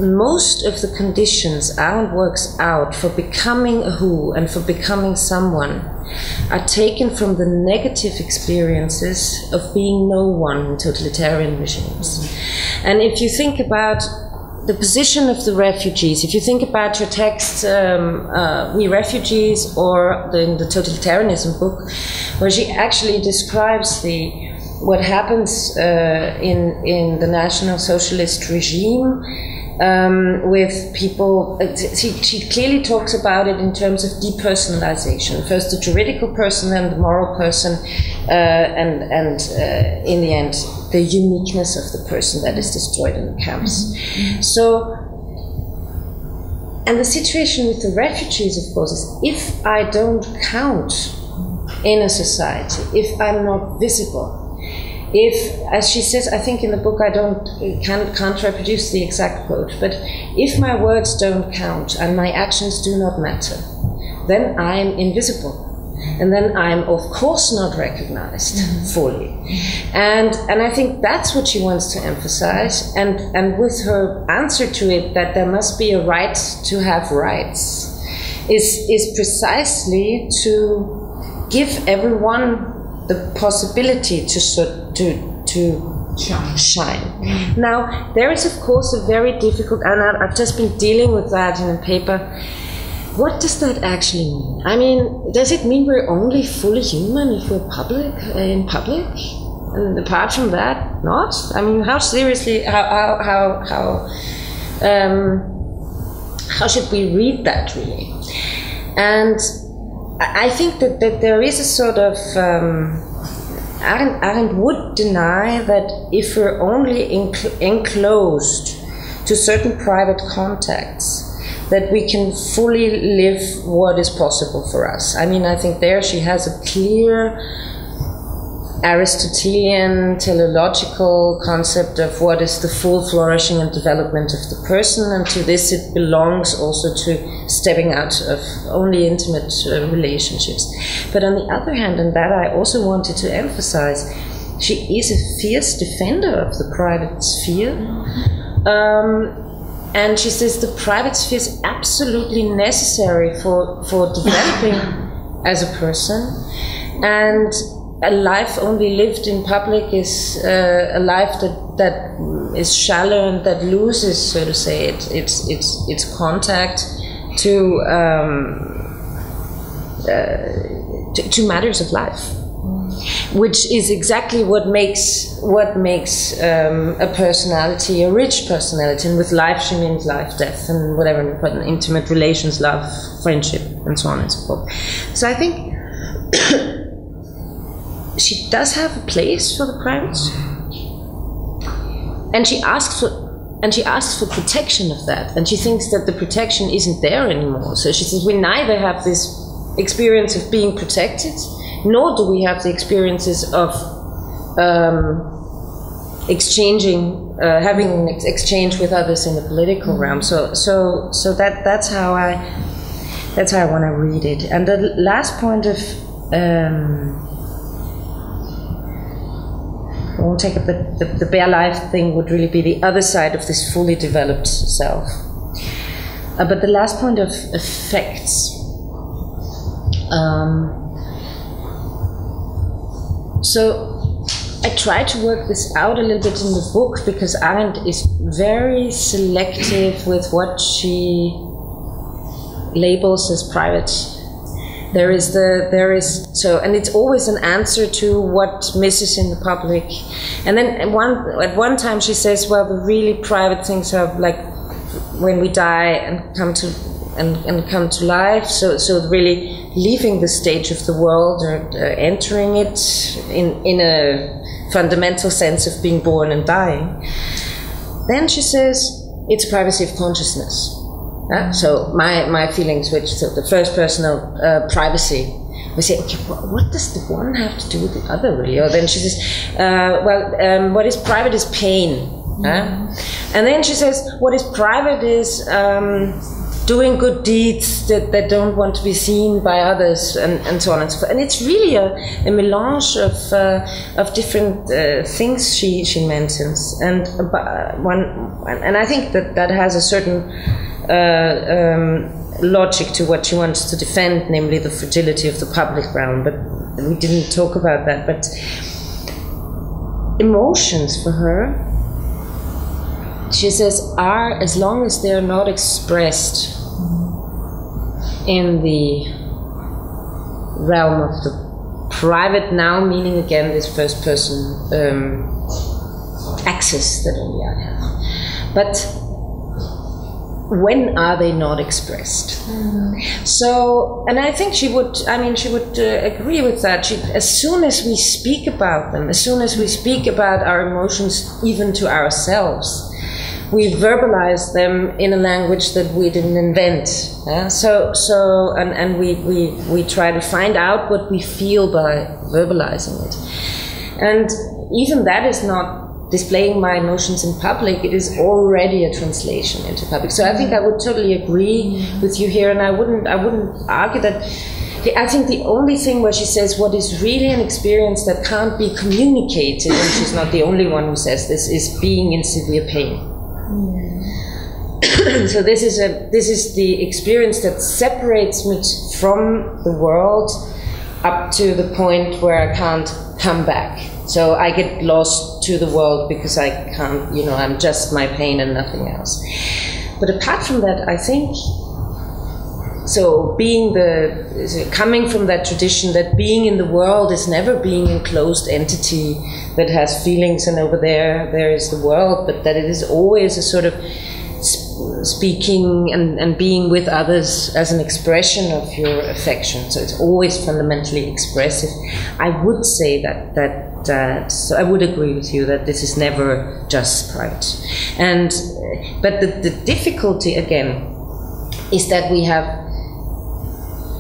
most of the conditions Arendt works out for becoming a who and for becoming someone are taken from the negative experiences of being no one in totalitarian regimes. And if you think about the position of the refugees, if you think about your text, We Refugees, or the totalitarianism book, where she actually describes what happens in the National Socialist regime, with people, she clearly talks about it in terms of depersonalization. First the juridical person, then the moral person, and in the end, the uniqueness of the person that is destroyed in the camps. So, and the situation with the refugees, of course, is if I don't count in a society, if I'm not visible, if, as she says, I think in the book can't reproduce the exact quote, but if my words don't count and my actions do not matter, then I'm invisible. And then I'm, of course, not recognized fully. And I think that's what she wants to emphasize. And with her answer to it, that there must be a right to have rights, is precisely to give everyone the possibility to shine. Now, there is, of course, a very difficult, and I've just been dealing with that in a paper. What does that actually mean? I mean, does it mean we're only fully human if we're in public? And apart from that, not? I mean, how seriously, how should we read that, really? And I think that there is a sort of, Arendt would deny that if we're only enclosed to certain private contacts, that we can fully live what is possible for us. I mean, I think there she has a clear Aristotelian teleological concept of what is the full flourishing and development of the person, and to this it belongs also to stepping out of only intimate relationships. But on the other hand, and that I also wanted to emphasize, she is a fierce defender of the private sphere. And she says the private sphere is absolutely necessary for developing as a person, and a life only lived in public is a life that is shallow and that loses, so to say, its contact to matters of life, which is exactly what makes a personality a rich personality. And with life she means life, death, and whatever, intimate relations, love, friendship, and so on and so forth. So I think she does have a place for the private, and she asks for protection of that, and she thinks that the protection isn't there anymore. So she says we neither have this experience of being protected, nor do we have the experiences of having an exchange with others in the political realm. So that's how I want to read it. And the last point of I won't take it, the bare life thing would really be the other side of this fully developed self. But the last point of effects. So I try to work this out a little bit in the book, because Arendt is very selective with what she labels as private. And it's always an answer to what misses in the public. And then at one time she says, well, the really private things are like when we die and come to life. So really leaving the stage of the world or entering it in a fundamental sense of being born and dying. Then she says it's privacy of consciousness. So my feelings, so the first personal privacy, we say, okay, what does the one have to do with the other, really? Or then she says, what is private is pain. And then she says, what is private is doing good deeds that don't want to be seen by others, and so on and so forth. And it's really a melange of different things she mentions. And I think that has a certain logic to what she wants to defend, namely the fragility of the public realm. But we didn't talk about that. But emotions for her, she says, are, as long as they are not expressed in the realm of the private, now meaning again this first person access that only I have. But when are they not expressed? So, and I think she would agree with that. As soon as we speak about them, as soon as we speak about our emotions, even to ourselves, we verbalize them in a language that we didn't invent. And we try to find out what we feel by verbalizing it. And even that is not displaying my emotions in public, it is already a translation into public. So I think I would totally agree with you here, and I wouldn't argue that. I think the only thing where she says what is really an experience that can't be communicated, and she's not the only one who says this, is being in severe pain. So this is the experience that separates me from the world up to the point where I can't come back. So I get lost to the world because I can't, I'm just my pain and nothing else. But apart from that, I think, so coming from that tradition that being in the world is never being an enclosed entity that has feelings and over there is the world, but that it is always a sort of speaking and being with others as an expression of your affection. So it's always fundamentally expressive. I would say so I would agree with you that this is never just private. But the difficulty again is that we have,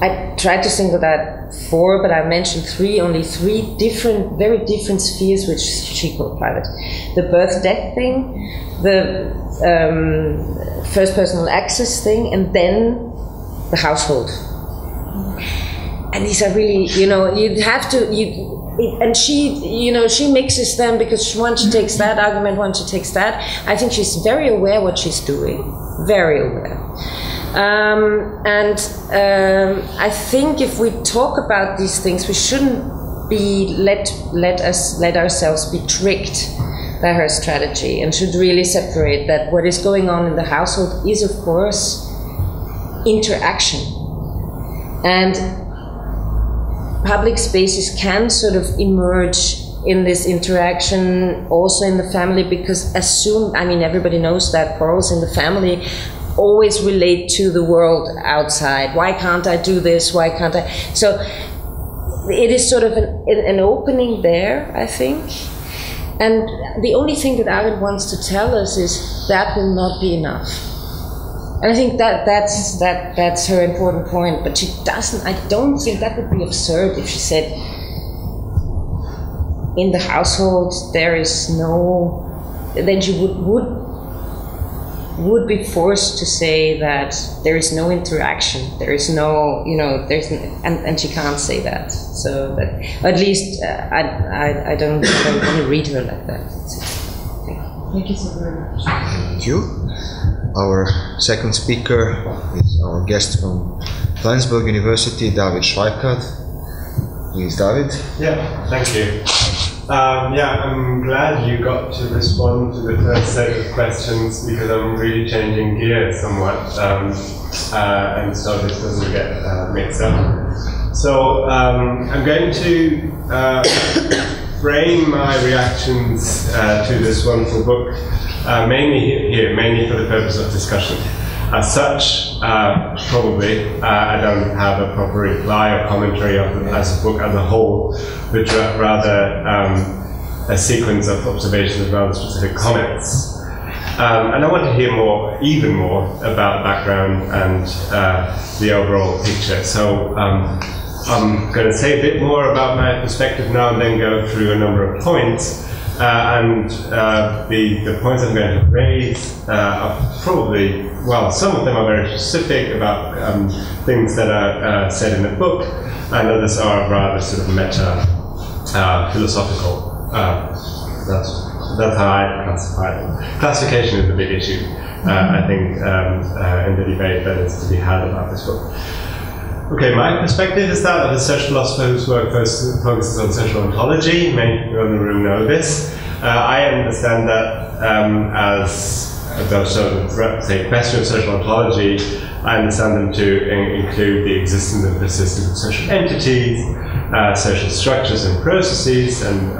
I tried to single out 4, but I mentioned only three very different spheres which she called private. The birth-death thing, the first personal access thing, and then the household. And these are really, you'd have to, and she mixes them because once she takes that argument, once she takes that, I think she's very aware what she's doing, very aware. I think if we talk about these things, we shouldn't let ourselves be tricked by her strategy, and should really separate that what is going on in the household is, of course, interaction. And public spaces can sort of emerge in this interaction also in the family, because everybody knows that quarrels in the family always relate to the world outside. Why can't I do this? Why can't I? So it is sort of an opening there, I think. And the only thing that Arendt wants to tell us is that will not be enough. And I think that's her important point. But she doesn't. I don't think that would be absurd if she said, in the household there is no. Then she would be forced to say that there is no interaction, there is no, and she can't say that. So that, at least I don't want to read her like that. Thank you so very much. Thank you. Our second speaker is our guest from Flensburg University, David Schweikart. Please, David. Yeah, thank you. I'm glad you got to respond to the first set of questions, because I'm really changing gears somewhat, and so this doesn't get mixed up. So I'm going to frame my reactions to this wonderful book mainly for the purpose of discussion. As such, probably I don't have a proper reply or commentary of it as a book as a whole, but rather a sequence of observations and rather specific comments. And I want to hear even more about background and the overall picture. So I'm going to say a bit more about my perspective now, and then go through a number of points. The points I'm going to raise are probably, well, some of them are very specific about things that are said in the book, and others are rather sort of meta philosophical. That's how I classify them. Classification is a big issue, I think, in the debate that is to be had about this book. Okay, my perspective is that of a social philosopher whose work focuses on social ontology. Many people in the room know this. I understand that as those say question of social ontology, I understand them to include the existence and persistence of social entities, social structures and processes, and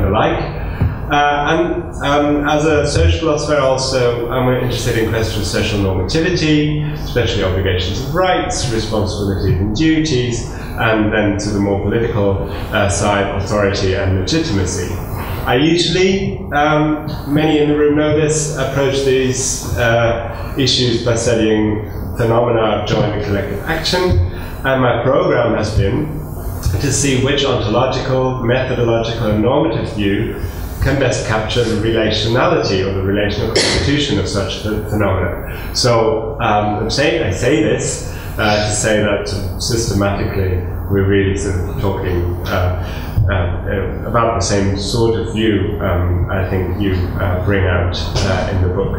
the like. As a social philosopher, also, I'm interested in questions of social normativity, especially obligations of rights, responsibilities and duties, and then to the more political side, authority and legitimacy. I usually, many in the room know this, approach these issues by studying phenomena of joint and collective action, and my program has been to see which ontological, methodological and normative view can best capture the relationality or the relational constitution of such phenomena. So I say this to say that systematically we're really sort of talking about the same sort of view I think you bring out in the book.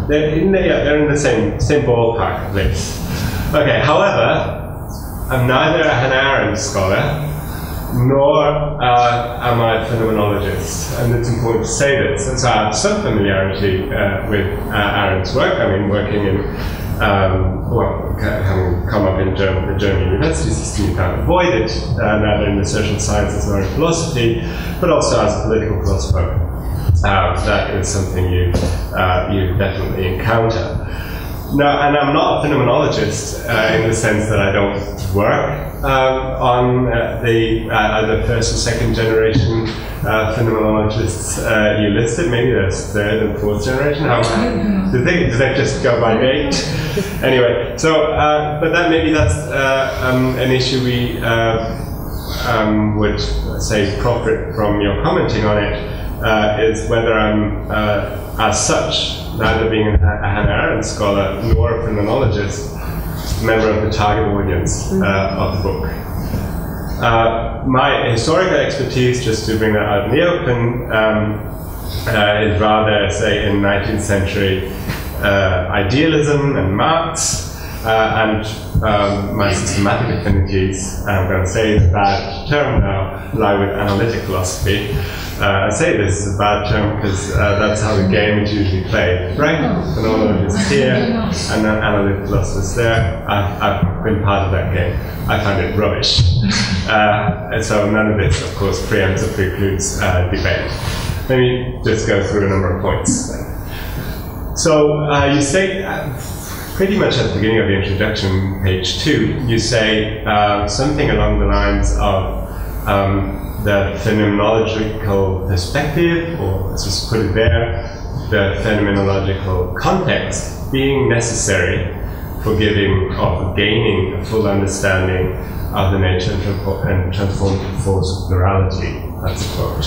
They're in the same ballpark at least. Okay, however, I'm neither a Hannah Arendt scholar nor am I a phenomenologist, and it's important to say this. And so I have some familiarity with Arendt's work. I mean, working in, having come up in the German university system, you can't avoid it, neither in the social sciences nor in philosophy, but also as a political philosopher. That is something you definitely encounter. Now, and I'm not a phenomenologist in the sense that I don't work on the either first or second generation phenomenologists you listed. Maybe there's third and fourth generation. Do they just go by date? Anyway, so but that's an issue we would say profit from your commenting on it, is whether I'm as such, neither being a Hannah Arendt scholar nor a phenomenologist, member of the target audience of the book. My historical expertise, just to bring that out in the open, is rather, say, in 19th century idealism and Marx, and my systematic affinities, I'm going to say the bad term now, lie with analytic philosophy. I say this is a bad term because that's how the game is usually played, right? Phenomenologists here, and then analytic philosophers there. I've been part of that game. I find it rubbish. And so none of this, of course, preempts or precludes debate. Let me just go through a number of points. So you say, pretty much at the beginning of the introduction, page 2, you say something along the lines of the phenomenological perspective, or let's just put it there, the phenomenological context being necessary for giving or for gaining a full understanding of the nature and transformative force of plurality. That's a quote.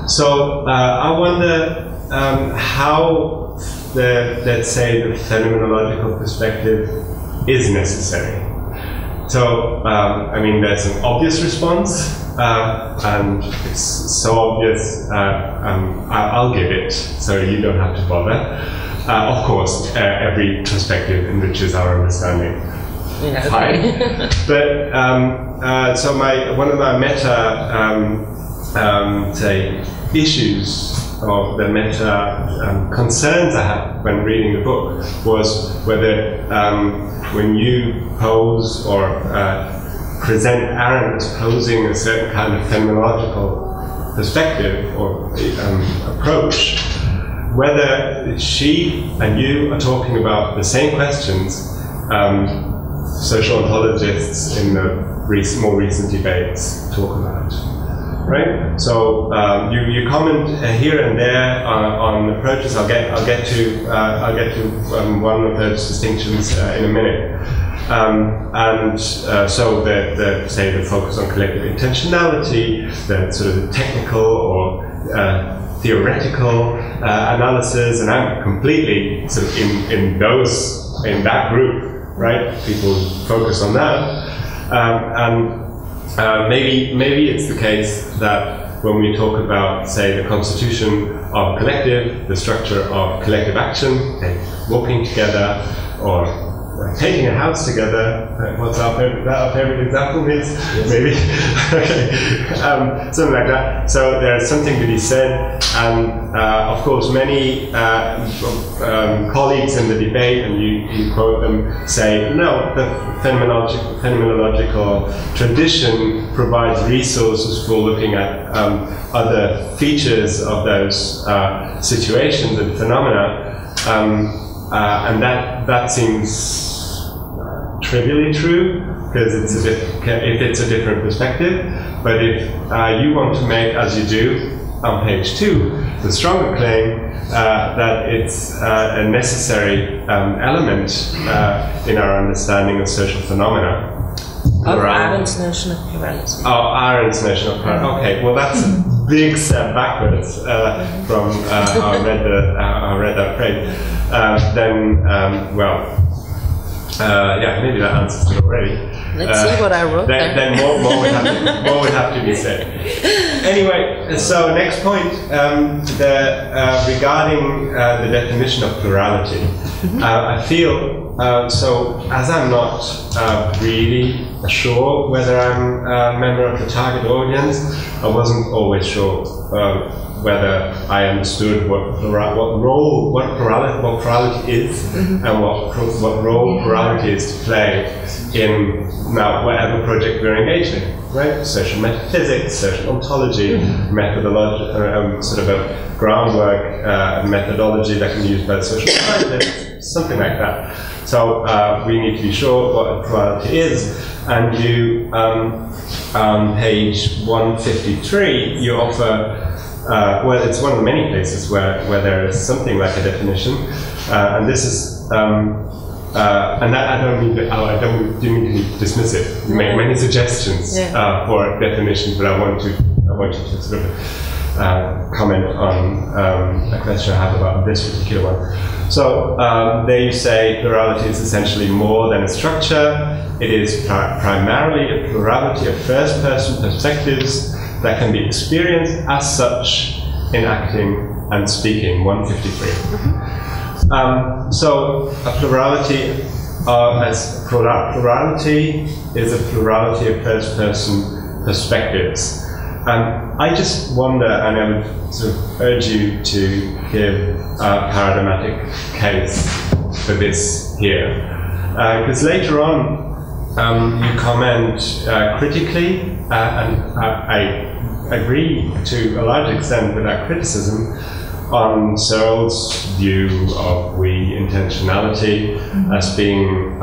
So I wonder how let's say, the phenomenological perspective is necessary. So, I mean, there's an obvious response, and it's so obvious, I'll give it, so you don't have to bother. Of course, every perspective enriches our understanding. Yeah, fine. But so one of my meta say issues, or the meta concerns I had when reading the book, was whether when you pose or present Arendt as posing a certain kind of phenomenological perspective or approach, whether she and you are talking about the same questions social ontologists in the more recent debates talk about. Right. So you comment here and there on approaches. I'll get to one of those distinctions in a minute. So say the focus on collective intentionality, the sort of the technical or theoretical analysis, and I'm completely sort of in that group. Right. People focus on that, maybe it's the case that when we talk about, say, the constitution of collective, the structure of collective action, okay, walking together, or taking a house together, what's our favorite example is? Yes. Maybe? Okay. Something like that. So there's something to be said, and of course many colleagues in the debate, and you quote them, say, no, the phenomenological tradition provides resources for looking at other features of those situations and phenomena, and that seems trivially true, because if it's a different perspective. But if you want to make, as you do on page 2, the stronger claim that it's a necessary element in our understanding of social phenomena. Of Arendt's notion of plurality. Oh, Arendt's notion of plurality. Okay, well that's a big step backwards from how I read that phrase. Yeah, maybe that answers it already. Let's see what I wrote there. Then more would have to be said. Anyway, so next point, regarding the definition of plurality. I feel, so as I'm not really sure whether I'm a member of the target audience, I wasn't always sure whether I understood what plurality is, and what role plurality is to play in whatever project we're engaged in, right? Social metaphysics, social ontology, methodology, sort of a groundwork methodology that can be used by the social scientists, something like that. So we need to be sure what plurality is, and you, page 153, you offer. Well, it's one of the many places where there is something like a definition, and this is, and that I don't mean to be dismissive. You make many suggestions for definitions, but I want you to sort of comment on a question I have about this particular one. So there you say plurality is essentially more than a structure. It is primarily a plurality of first-person perspectives that can be experienced as such in acting and speaking, 153. So a plurality plurality is a plurality of first-person perspectives. I just wonder, and I would sort of urge you to give a paradigmatic case for this here. Because later on, you comment critically, and I agree to a large extent with that criticism on Searle's view of intentionality as being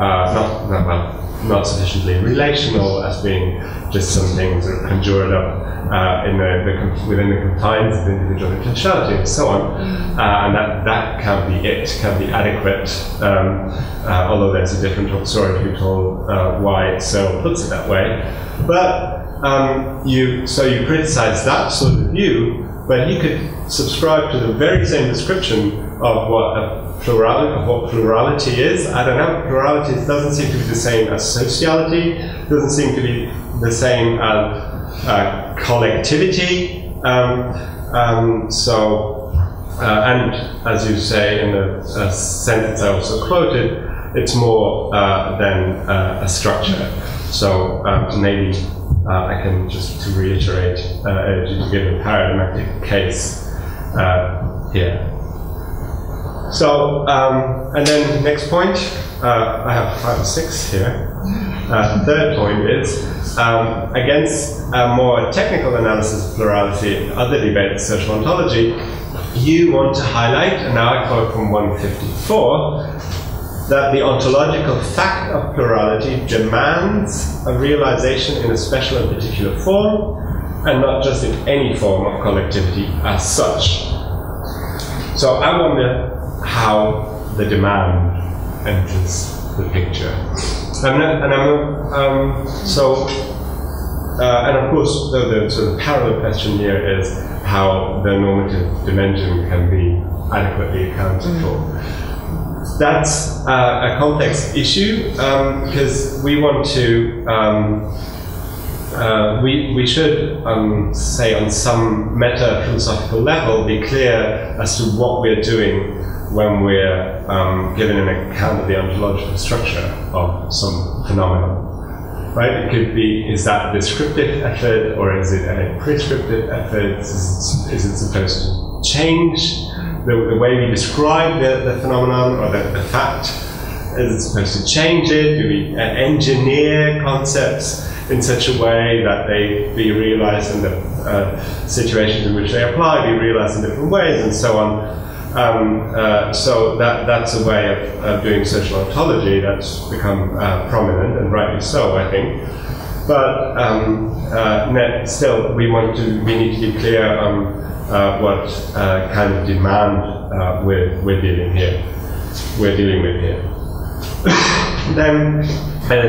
not sufficiently relational, as being just something sort of conjured up within the confines of individual potentiality and so on, and that can't be it, can't be adequate, although there's a different story to be told why Searle puts it that way. But you criticize that sort of view, but he could subscribe to the very same description of what plurality is. I don't know, plurality doesn't seem to be the same as sociality, doesn't seem to be the same as collectivity. And as you say in the sentence I also quoted, it's more than a structure. So maybe I can just to reiterate, to give a paradigmatic case here. So, and then next point, I have 5 or 6 here. Third point is, against a more technical analysis of plurality and other debates, social ontology, you want to highlight, and now I quote from 154, that the ontological fact of plurality demands a realization in a special and particular form, and not just in any form of collectivity as such. So I wonder how the demand enters the picture. And of course, the sort of parallel question here is how the normative dimension can be adequately accounted for. That's a complex issue because we want to, we should say on some meta-philosophical level be clear as to what we're doing when we're given an account of the ontological structure of some phenomenon. Right? It could be, is that a descriptive effort or is it a prescriptive effort? Is it supposed to change the way we describe the phenomenon or the fact? Is it supposed to change it? Do we engineer concepts in such a way that they be realized in the situations in which they apply, be realized in different ways, and so on? So that's a way of doing social ontology that's become prominent, and rightly so, I think. But still, we need to be clear on what kind of demand we're dealing with here. Then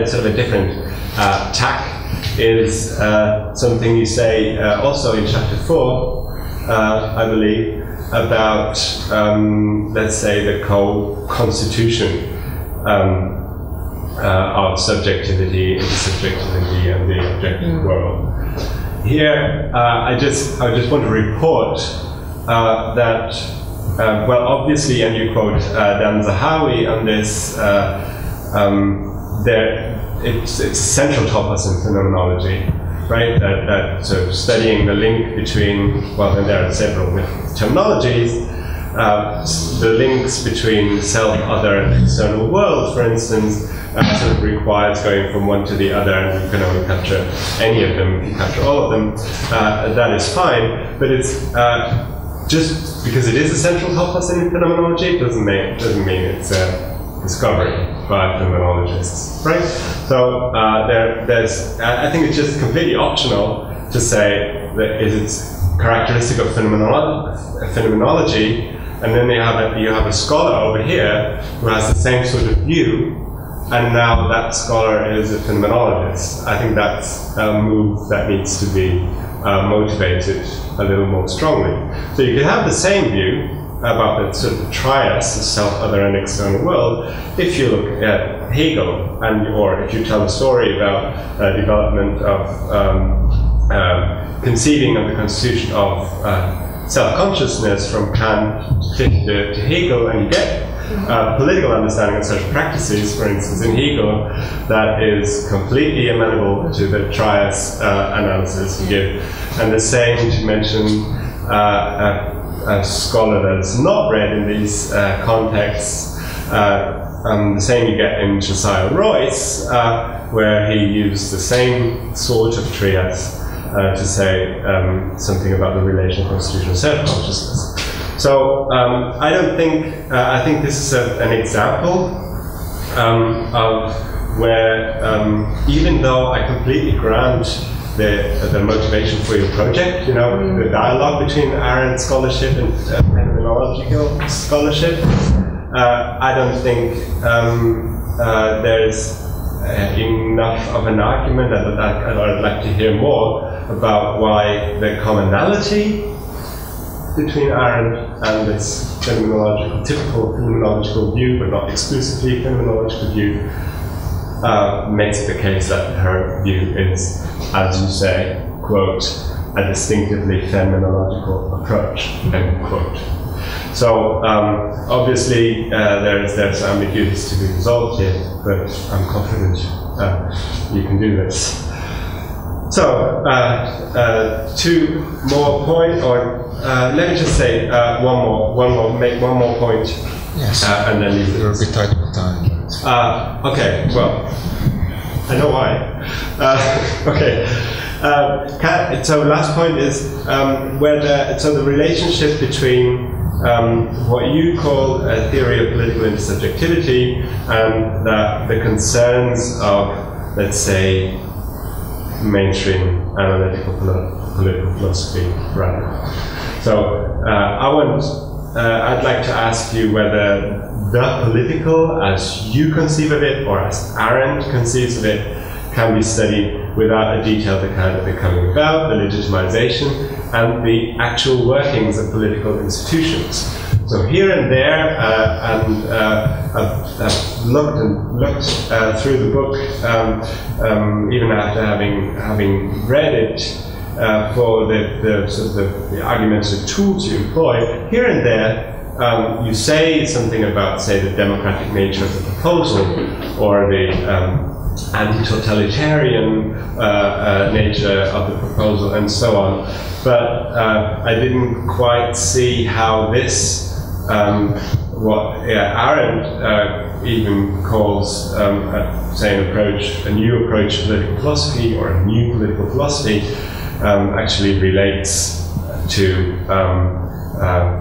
sort of a different tack is something you say also in chapter 4, I believe, about, let's say, the co-constitution of subjectivity, intersubjectivity, and the objective world. Here, I just want to report that, well, obviously, and you quote Dan Zahawi on this, it's a central topos in phenomenology, right? That sort of studying the link between, well, and there are several terminologies, the links between self, other, and external world, for instance, sort of requires going from one to the other, and you can only capture any of them. If you capture all of them, that is fine, but it's just because it is a central topos in phenomenology, it doesn't mean it's a discovery by phenomenologists, right? So I think it's just completely optional to say that it's characteristic of phenomenology, and then you have a scholar over here who has the same sort of view, and now that scholar is a phenomenologist. I think that's a move that needs to be motivated a little more strongly. So you can have the same view about the sort of trias, the self, other, and external world, if you look at Hegel, or if you tell a story about development of conceiving of the constitution of self-consciousness from Kant to Hegel, and you get political understanding of social practices, for instance, in Hegel, that is completely amenable to the trias analysis you give. And the same to mention a scholar that is not read in these contexts, the same you get in Josiah Royce, where he used the same sort of trias to say something about the relation of constitutional self-consciousness. So I don't think, I think this is an example of where even though I completely grant the motivation for your project, you know, the dialogue between Arendt scholarship and phenomenological scholarship, I don't think there's enough of an argument, and I'd like to hear more about why the commonality between Arendt and this typical phenomenological view, but not exclusively phenomenological view, makes it the case that her view is, as you say, quote, a distinctively phenomenological approach, end quote. So obviously there's ambiguities to be resolved here, but I'm confident you can do this. So two more points, or let me just say make one more point, yes, and then leave it. You're a bit tight on time. Okay, well, I know why. Okay. So last point is the relationship between what you call a theory of political intersubjectivity and the concerns of, let's say, mainstream analytical political philosophy, rather. So I'd like to ask you whether the political, as you conceive of it, or as Arendt conceives of it, can be studied without a detailed account of the coming about, the legitimization, and the actual workings of political institutions. So here and there, I've looked through the book, even after having read it, for the arguments and tools you employ. Here and there, you say something about, say, the democratic nature of the proposal, or the anti-totalitarian nature of the proposal, and so on. But I didn't quite see how this, what Arendt even calls, say, a new approach to political philosophy, or a new political philosophy, actually relates to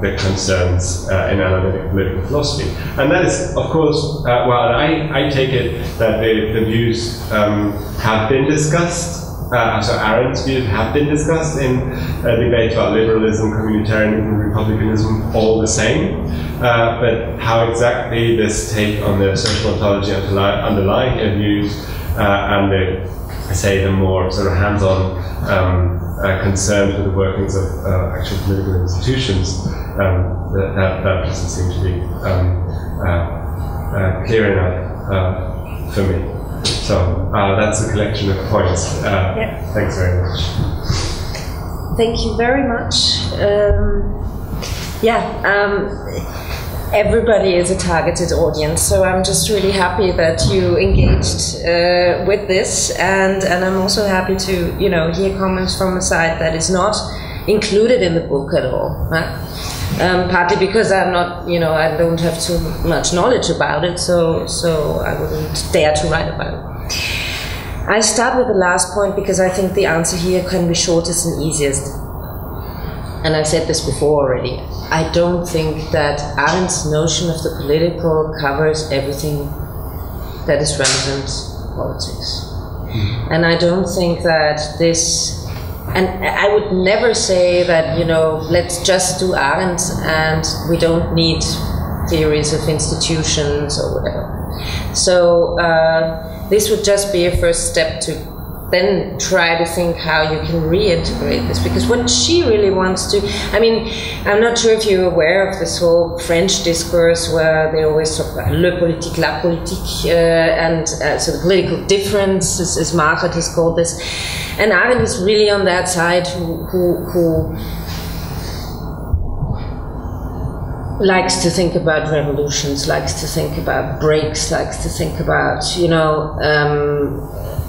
the concerns in analytic political philosophy. And that is, of course, well, I take it that the views have been discussed, so Arendt's views have been discussed in debates about liberalism, communitarianism, republicanism, all the same. But how exactly this take on the social ontology underlying her views and the more sort of hands-on concern for the workings of actual political institutions, that doesn't seem to be clear enough for me. So that's a collection of points. Yeah. Thanks very much. Thank you very much. Everybody is a targeted audience, so I'm just really happy that you engaged with this, and I'm also happy to hear comments from a side that is not included in the book at all. Right? Partly because I'm not, I don't have too much knowledge about it, so I wouldn't dare to write about it. I start with the last point because I think the answer here can be shortest and easiest. And I've said this before already. I don't think that Arendt's notion of the political covers everything that is relevant to politics. And I don't think that this, and I would never say that, let's just do Arendt and we don't need theories of institutions or whatever. So this would just be a first step to then try to think how you can reintegrate this, because what she really wants to, I'm not sure if you're aware of this whole French discourse where they always talk about le politique, la politique, and so the political difference, as Margaret has called this, and Arendt is really on that side who likes to think about revolutions, likes to think about breaks, likes to think about,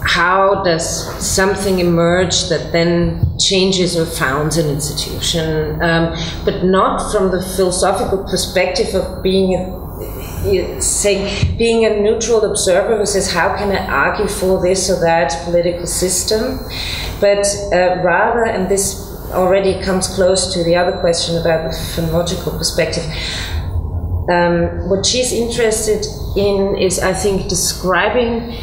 how does something emerge that then changes or founds an institution, but not from the philosophical perspective of being a neutral observer who says, how can I argue for this or that political system, but rather, and this already comes close to the other question about the phenomenological perspective, what she's interested in is, I think, describing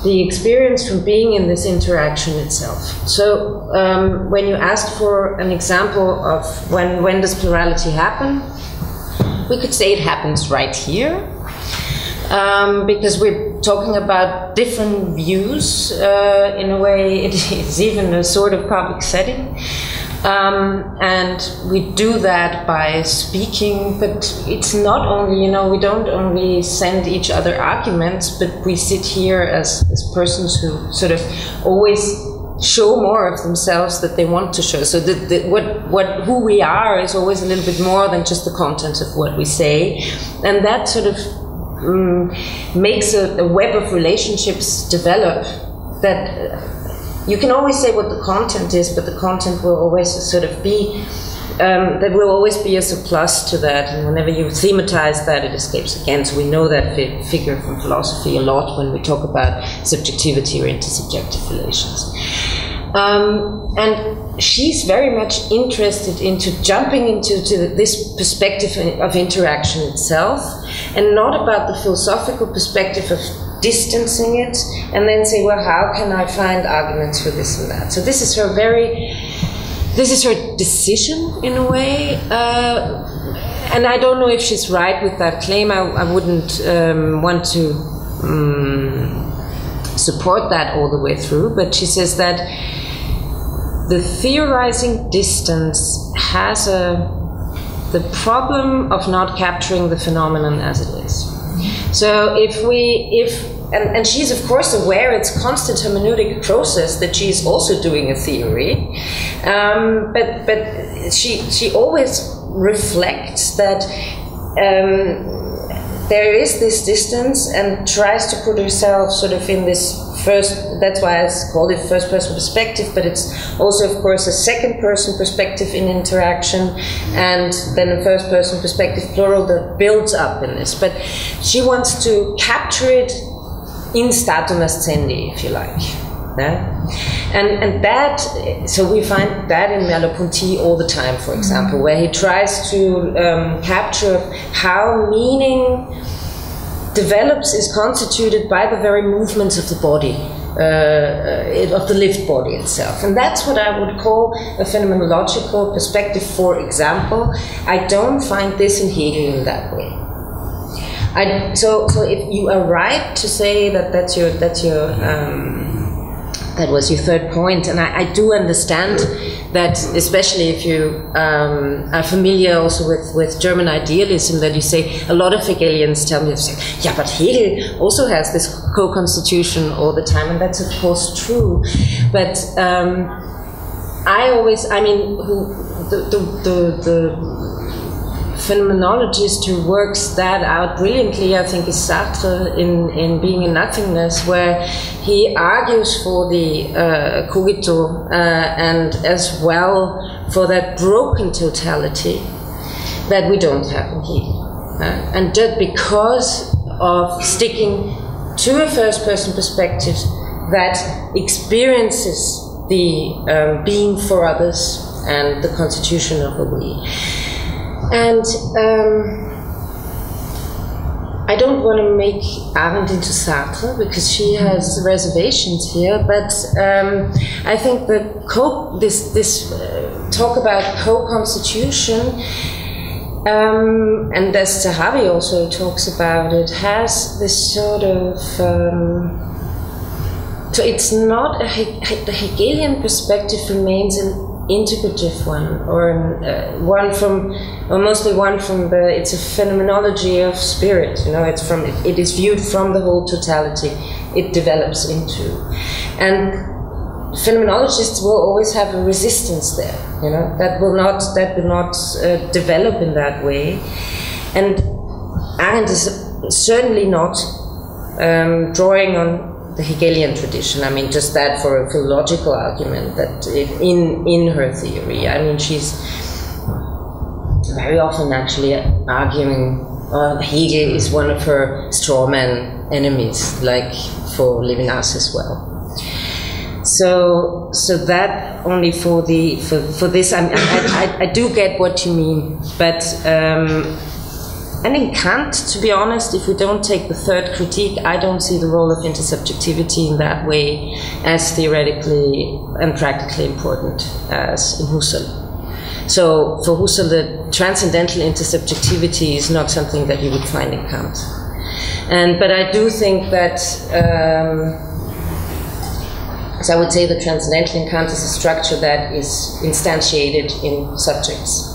the experience from being in this interaction itself. So when you asked for an example of when does plurality happen, we could say it happens right here, because we're talking about different views. In a way, it is even a sort of public setting. And we do that by speaking, but it's not only, we don't only send each other arguments, but we sit here as persons who sort of always show more of themselves that they want to show. So who we are is always a little bit more than just the content of what we say, and that sort of makes a web of relationships develop that. You can always say what the content is, but the content will always sort of be, there will always be a surplus to that, and whenever you thematize that, it escapes again. So we know that figure from philosophy a lot when we talk about subjectivity or intersubjective relations. And she's very much interested into jumping into this perspective of interaction itself, and not about the philosophical perspective of distancing it and then say, well, how can I find arguments for this and that? So this is her decision in a way, and I don't know if she's right with that claim. I wouldn't want to support that all the way through, but she says that the theorizing distance has the problem of not capturing the phenomenon as it is. So and she's of course aware it's a constant hermeneutic process that she's also doing a theory, but she always reflects that there is this distance, and tries to put herself sort of in this that's why I called it first person perspective, but it's also of course a second person perspective in interaction, and then a first person perspective plural that builds up in this. But she wants to capture it in statum ascendi, if you like. Yeah? And that, so we find that in Merleau-Ponty all the time, for example, where he tries to capture how meaning develops, is constituted by the very movements of the body, of the lived body itself. And that's what I would call a phenomenological perspective, for example. I don't find this in Hegel in that way. So if you are right to say that that was your third point, and I do understand that, especially if you are familiar also with German idealism, that you say, a lot of Hegelians tell me, yeah, but Hegel also has this co-constitution all the time, and that's of course true. But the phenomenologist who works that out brilliantly, I think, is Sartre in Being in Nothingness, where he argues for the cogito and as well for that broken totality that we don't have in Hegel. And just because of sticking to a first-person perspective that experiences the being for others and the constitution of a we. And I don't want to make Arendt into Sartre because she has reservations here, but I think that this talk about co-constitution, and as Zahavi also talks about it, has this sort of so it's not the Hegelian perspective remains an integrative one, or mostly one from it's a phenomenology of spirit, it is viewed from the whole totality it develops into. And phenomenologists will always have a resistance there, that will not develop in that way. And Arendt is certainly not drawing on the Hegelian tradition. I mean, just that for a philological argument that in her theory, I mean, she's very often actually arguing Hegel is one of her strawman enemies, like for Levinas as well. So that only for this, I do get what you mean, but And in Kant, to be honest, if we don't take the third critique, I don't see the role of intersubjectivity in that way as theoretically and practically important as in Husserl. So for Husserl, the transcendental intersubjectivity is not something that you would find in Kant. But I do think that, so I would say the transcendental in Kant is a structure that is instantiated in subjects.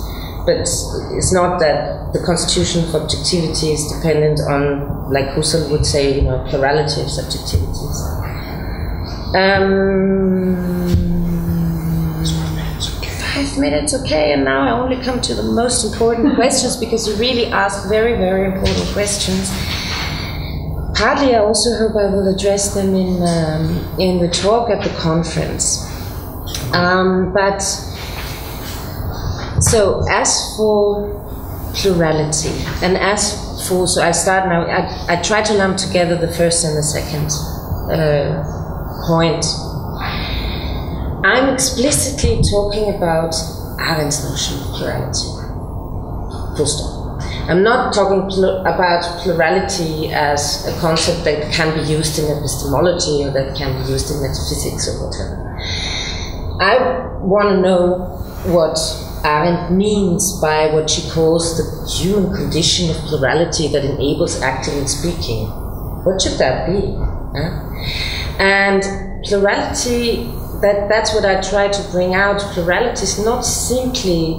But it's not that the constitution of objectivity is dependent on, like Husserl would say, plurality of subjectivities. 5 minutes, okay, and now I only come to the most important questions, because you really ask very, very important questions. Partly I also hope I will address them in the talk at the conference. So as for plurality, and so I start now, I try to lump together the first and the second point. I'm explicitly talking about Arendt's notion of plurality. Full stop. I'm not talking about plurality as a concept that can be used in epistemology or that can be used in metaphysics or whatever. I want to know what Arendt means by what she calls the human condition of plurality that enables acting and speaking. What should that be? And plurality, that's what I try to bring out. Plurality is not simply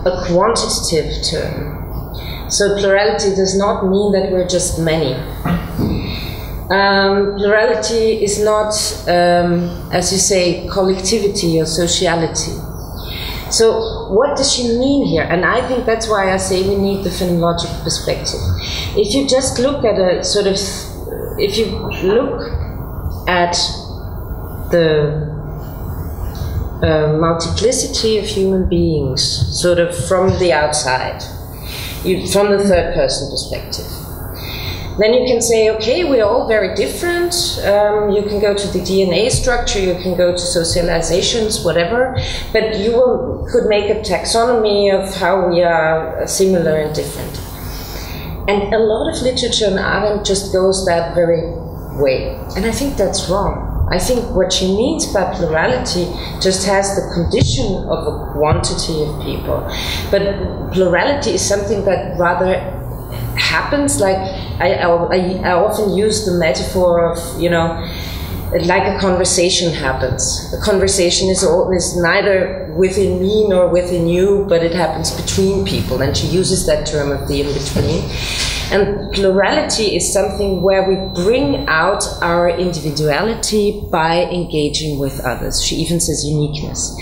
a quantitative term. So plurality does not mean that we're just many. Plurality is not, as you say, collectivity or sociality. So what does she mean here? And I think that's why I say we need the phenomenological perspective. If you just look at a sort of, if you look at the multiplicity of human beings, sort of from the outside, from the third person perspective, then you can say, okay, we're all very different. You can go to the DNA structure, you can go to socializations, whatever, but you could make a taxonomy of how we are similar and different. And a lot of literature on Arendt just goes that very way. And I think that's wrong. I think what she means by plurality just has the condition of a quantity of people. But plurality is something that rather happens, like I often use the metaphor of, like a conversation happens. A conversation is neither within me nor within you, but it happens between people, and she uses that term of the in-between. And plurality is something where we bring out our individuality by engaging with others. She even says uniqueness.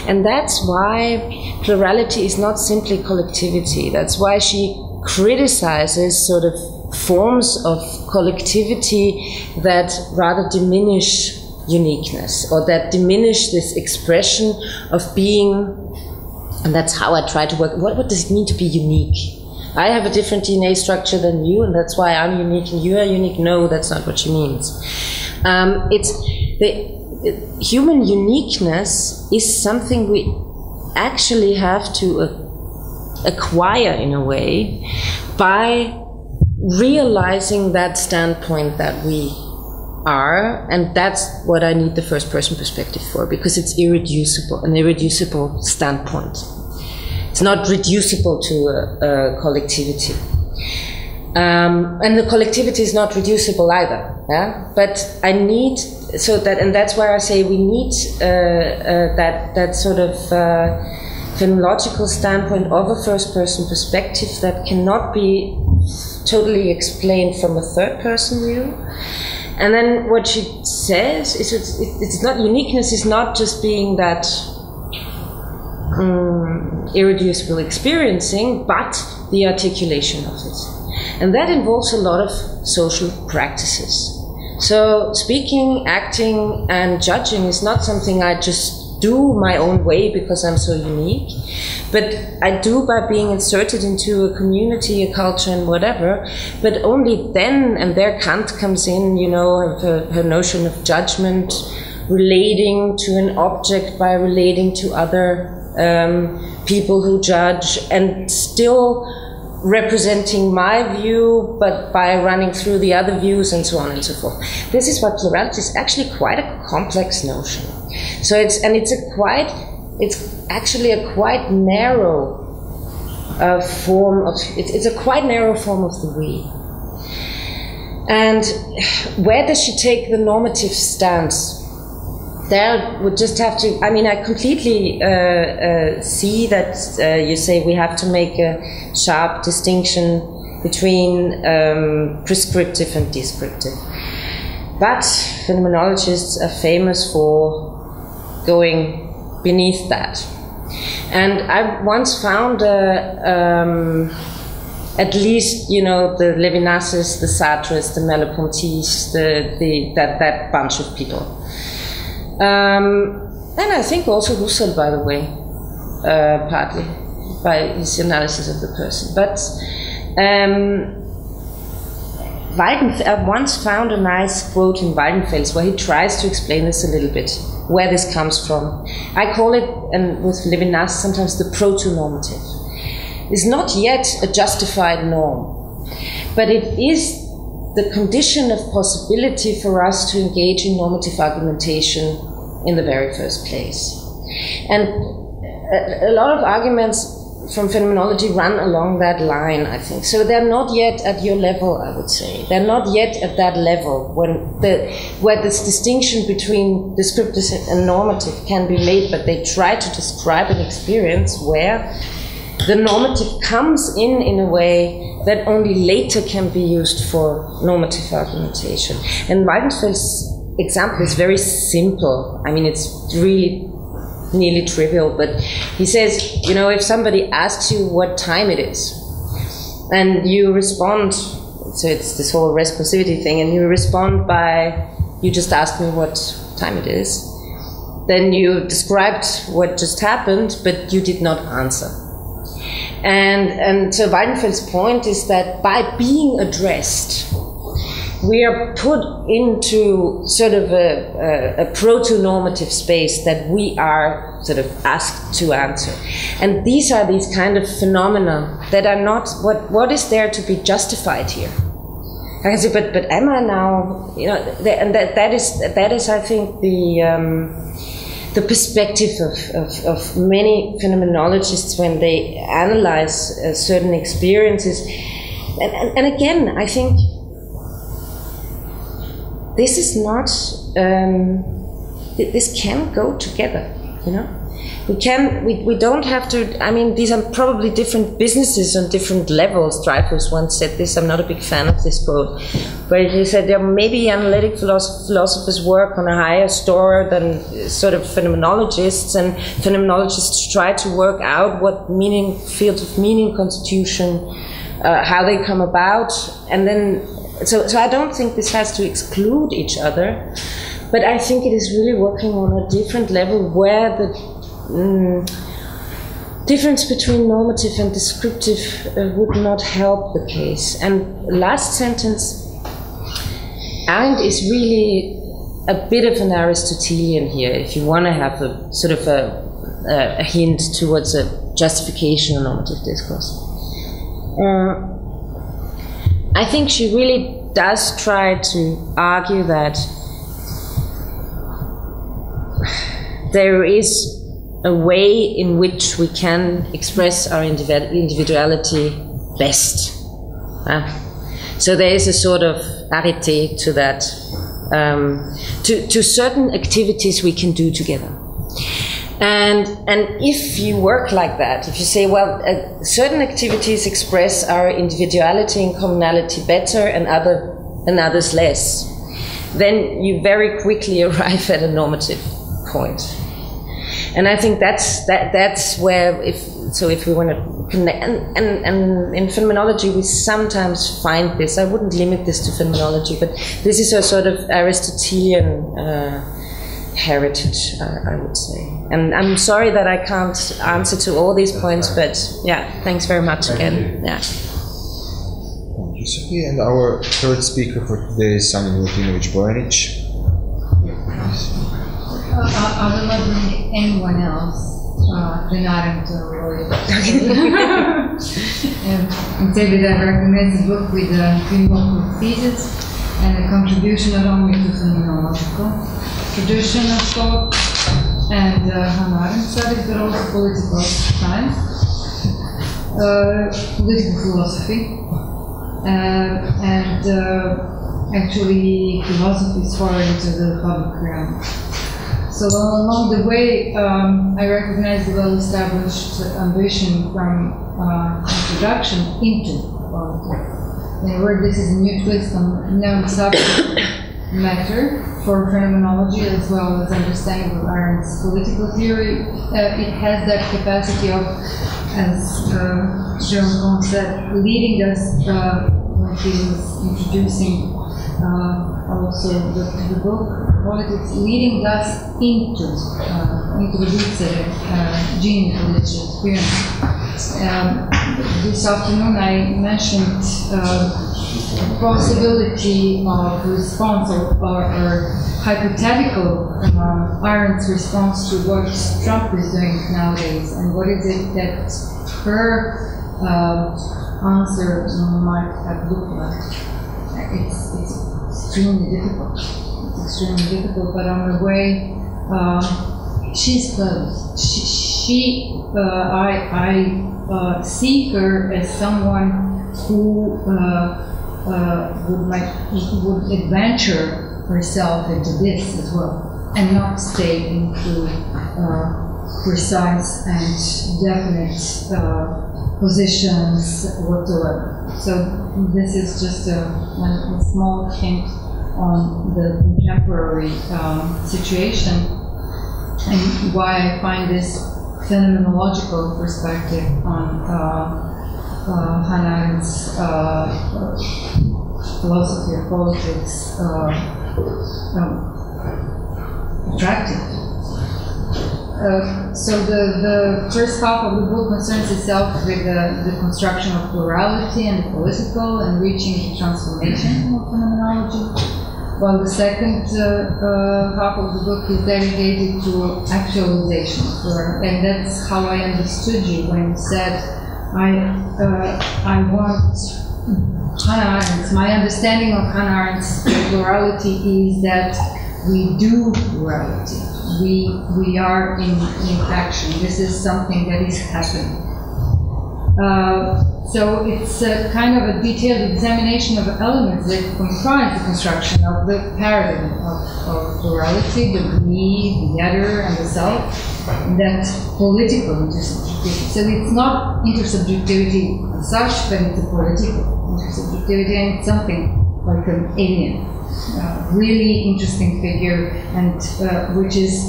And that's why plurality is not simply collectivity. That's why she criticizes sort of forms of collectivity that rather diminish uniqueness, or that diminish this expression of being. And that's how I try to work. What does it mean to be unique? I have a different DNA structure than you, and that's why I'm unique and you are unique. No, that's not what she means. It's the human uniqueness is something we actually have to acquire in a way by realizing that standpoint that we are, and that's what I need the first person perspective for, because it's irreducible, an irreducible standpoint. It's not reducible to a collectivity. And the collectivity is not reducible either. Yeah? But I need, so that, and that's why I say we need that sort of phenomenological standpoint of a first person perspective that cannot be totally explained from a third person view. And then what she says is it's not, uniqueness is not just being that irreducible experiencing, but the articulation of it. And that involves a lot of social practices. So speaking, acting, and judging is not something I just do my own way because I'm so unique, but I do by being inserted into a community, a culture, and whatever. But only then, and there Kant comes in, her notion of judgment, relating to an object by relating to other people who judge, and still representing my view, but by running through the other views and so on and so forth. This is why plurality is actually quite a complex notion. So it's actually a quite narrow form of, it's a quite narrow form of the we. And where does she take the normative stance? There would just have to, I mean, I completely see that you say we have to make a sharp distinction between prescriptive and descriptive. But phenomenologists are famous for going beneath that. And I once found at least, you know, the Levinas's, the Sartres, the Merleau-Ponty's, that bunch of people. And I think also Husserl, by the way, partly by his analysis of the person. But I once found a nice quote in Weidenfels where he tries to explain this a little bit, where this comes from. I call it, and with Levinas sometimes, the proto-normative. It's not yet a justified norm, but it is the condition of possibility for us to engage in normative argumentation in the very first place. And a lot of arguments from phenomenology run along that line, I think. So they're not yet at your level, I would say. They're not yet at that level where this distinction between descriptive and normative can be made, but they try to describe an experience where the normative comes in a way that only later can be used for normative argumentation. And Weidenfeld's example is very simple. I mean, it's really nearly trivial, but he says, you know, if somebody asks you what time it is, and you respond, so it's this whole responsivity thing, and you respond by, you just asked me what time it is, then you described what just happened, but you did not answer. And so Weidenfeld's point is that by being addressed, we are put into sort of a proto-normative space that we are sort of asked to answer. And these are these kind of phenomena that are not, what is there to be justified here? I can say, but am I now, you know, and that is I think the perspective of many phenomenologists when they analyze certain experiences. And again, I think this is not, this can go together, you know? We don't have to, I mean, these are probably different businesses on different levels. Dreyfus once said this, I'm not a big fan of this quote, but he said there maybe analytic philosophers work on a higher store than sort of phenomenologists, and phenomenologists try to work out what meaning, fields of meaning constitution, how they come about, and then So I don't think this has to exclude each other, but I think it is really working on a different level where the difference between normative and descriptive would not help the case. And last sentence, Arendt is really a bit of an Aristotelian here, if you want to have a sort of a hint towards a justification of normative discourse. I think she really does try to argue that there is a way in which we can express our individuality best. So there is a sort of arete to that, to certain activities we can do together. And if you work like that, if you say, well, certain activities express our individuality and commonality better and others less, then you very quickly arrive at a normative point. And I think that's where, if we want to connect, and in phenomenology we sometimes find this. I wouldn't limit this to phenomenology, but this is a sort of Aristotelian heritage, I would say. And I'm sorry that I can't answer to all these points, but yeah, thanks very much again. Yeah. Thank you, Sophie. And our third speaker for today is Sanja Milutinović-Bojanić. I will not bring anyone else. Hannah Arendt or Loidolt. Instead, I recommend the book with a framework thesis and a contribution not only to phenomenological tradition of thought and Hannah Arendt studies, but also political science, political philosophy, and actually philosophy is far into the public realm. So along the way, I recognize the well-established ambition from introduction into politics. In a word, this is a new twist on known subject matter for phenomenology as well as understanding of Arendt's political theory. It has that capacity of, as Jerome said, leading us when he was introducing also the book, politics, leading us into the root gene religious experience. This afternoon I mentioned the possibility of response or hypothetical Arendt's response to what Trump is doing nowadays, and what is it that her answer might have looked like. It's extremely difficult. It's extremely difficult, but on the way, she's close. I see her as someone who would adventure herself into this as well, and not stay into precise and definite positions whatsoever. So this is just a small hint on the contemporary situation and why I find this phenomenological perspective on Hannah Arendt's philosophy of politics attractive. So the first half of the book concerns itself with the construction of plurality and the political and reaching the transformation of phenomenology, while the second half of the book is dedicated to actualization. And that's how I understood you when you said, I want Hannah Arendt. My understanding of Hannah Arendt's plurality is that we do plurality. We are in action. This is something that is happening. So it's a kind of a detailed examination of elements that comprise the construction of the paradigm of plurality, the me, the other, and the self, and that political intersubjectivity. So it's not intersubjectivity as such, but it's a political intersubjectivity, and it's something like an alien. Really interesting figure, and which is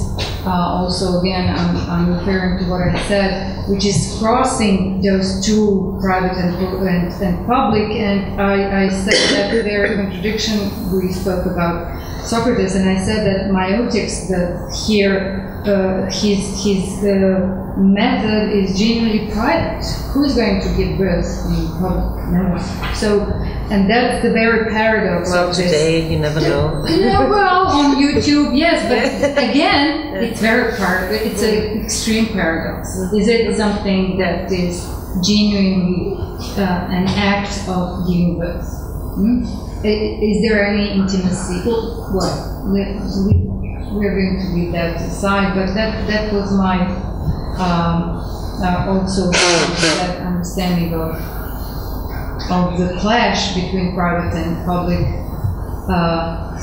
also, again, I'm referring to what I said, which is crossing those two, private and public. And I said that their contradiction, we spoke about Socrates, and I said that meiotics, that here his method is genuinely private. Who's going to give birth in public? No one. So, and that's the very paradox of this. Today, you never know. Yeah, well, on YouTube, yes, but again, it's very private. It's an extreme paradox. Is it something that is genuinely an act of giving birth? Is there any intimacy? Well, we're going to leave that aside, but that was my also that understanding of the clash between private and public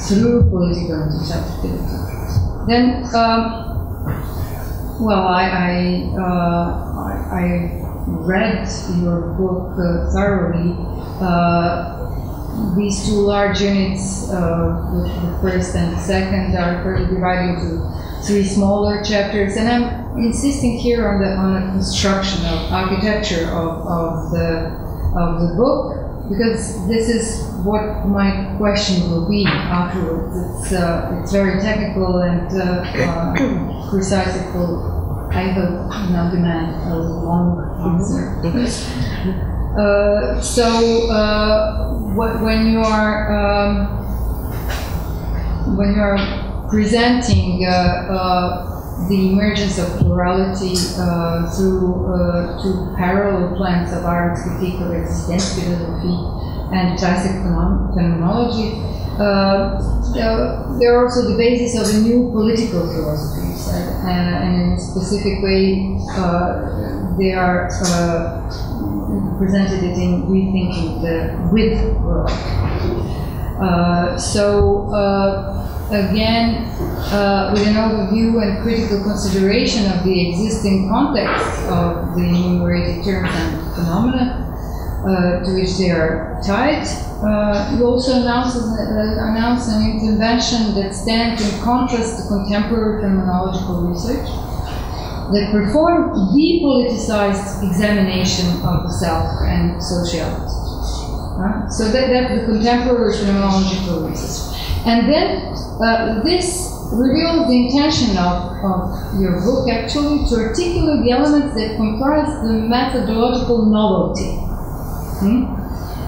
through political intersubjectivity. Then, well, I read your book thoroughly. These two large units, the first and the second, are further divided into three smaller chapters, and I'm insisting here on the construction of architecture of the book, because this is what my question will be afterwards. It's very technical and precise. It will, I hope, not demand a long answer. When you are presenting the emergence of plurality through two parallel plans of Arendt's critique of existentialism and classic phenomenology. They're also the basis of a new political philosophy, and in a specific way, they are presented it in rethinking the with world. Again, with an overview and critical consideration of the existing context of the enumerated terms and phenomena to which they are tied, you also announce an intervention that stands in contrast to contemporary phenomenological research that perform depoliticized examination of the self and sociality. So that's the contemporary phenomenological research. And then this reveals the intention of your book, actually, to articulate the elements that comprise the methodological novelty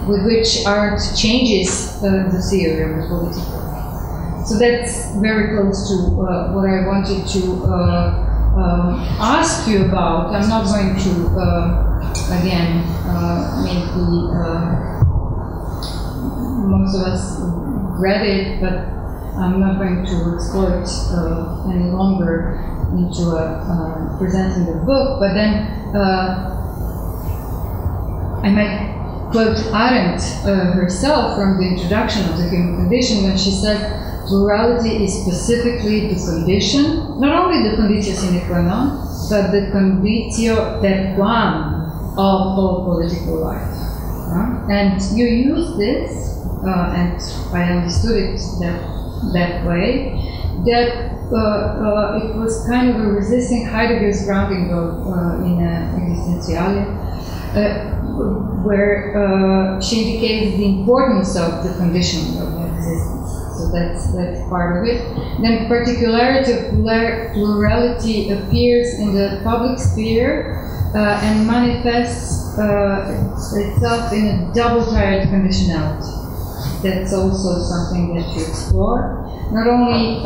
with which Arendt changes the theory of the political. So that's very close to what I wanted to ask you about. I'm not going to, again, maybe most of us read it, but I'm not going to explore it any longer into presenting the book. But then I might quote Arendt herself from the introduction of the human condition when she said, plurality is specifically the condition, not only the conditio sine qua non, but the conditio per quam of all political life. And you use this, and I understood it that way, that it was kind of a resisting Heidegger's grounding of in existentialism, where she indicates the importance of the condition of existence. So that's part of it. Then particularity of plurality appears in the public sphere and manifests itself in a double-tiered conditionality. That's also something that you explore. Not only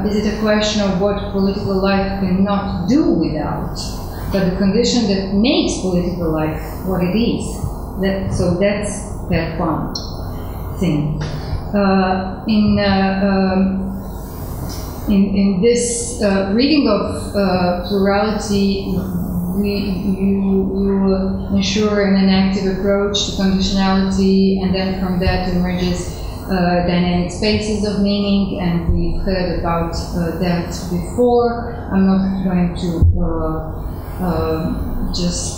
is it a question of what political life cannot do without, but the condition that makes political life what it is. So that's that one thing. In this reading of plurality, you ensure an active approach to conditionality, and then from that emerges dynamic spaces of meaning, and we've heard about that before. I'm not going to just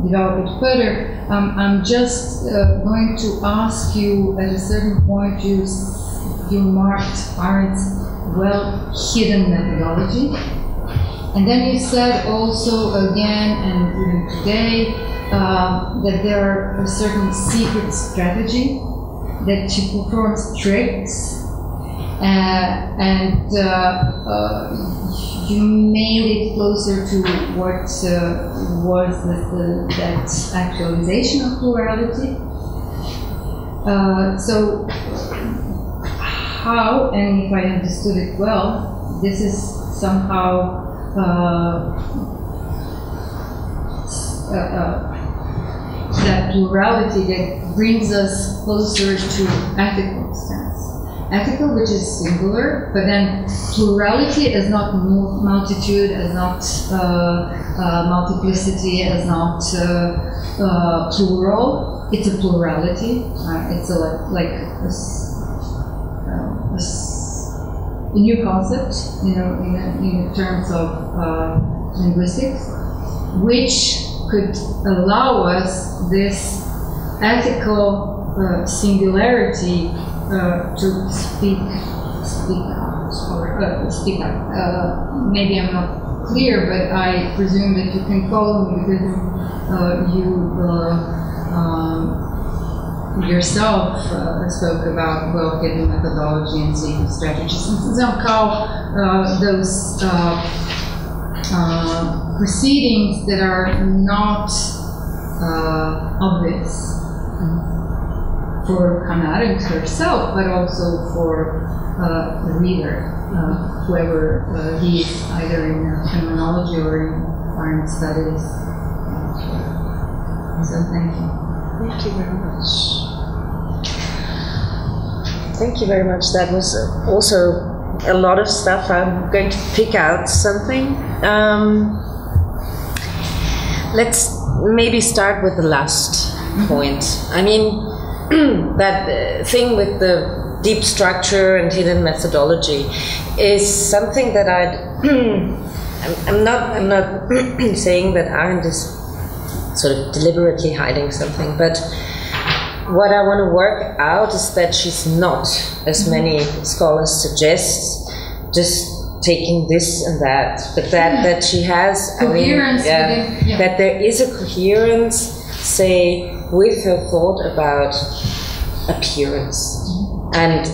develop it further. I'm just going to ask you, at a certain point, you marked Arendt's well-hidden methodology. And then you said also again, and even today, that there are a certain secret strategy, that she performs tricks, and you made it closer to what was that actualization of plurality. So how, and if I understood it well, this is somehow that plurality that brings us closer to ethical stance. Ethical, which is singular, but then plurality as not multitude, as not multiplicity, as not plural. It's a plurality. It's a new concept, in terms of linguistics, which could allow us this ethical singularity to speak out. Maybe I'm not clear, but I presume that you can follow me because you yourself spoke about well-hidden methodology and secret strategies, and somehow those proceedings that are not obvious for Hannah Arendt herself, but also for the reader, whoever he is, either in phenomenology or in Arendt studies. So thank you. Thank you very much. Thank you very much. That was also a lot of stuff. I'm going to pick out something. Let's maybe start with the last point. I mean, that thing with the deep structure and hidden methodology is something that I'm not saying that Arendt is sort of deliberately hiding something, but what I want to work out is that she's not, as many scholars suggest, just taking this and that, but that she has coherence, that there is a coherence, say, with her thought about appearance and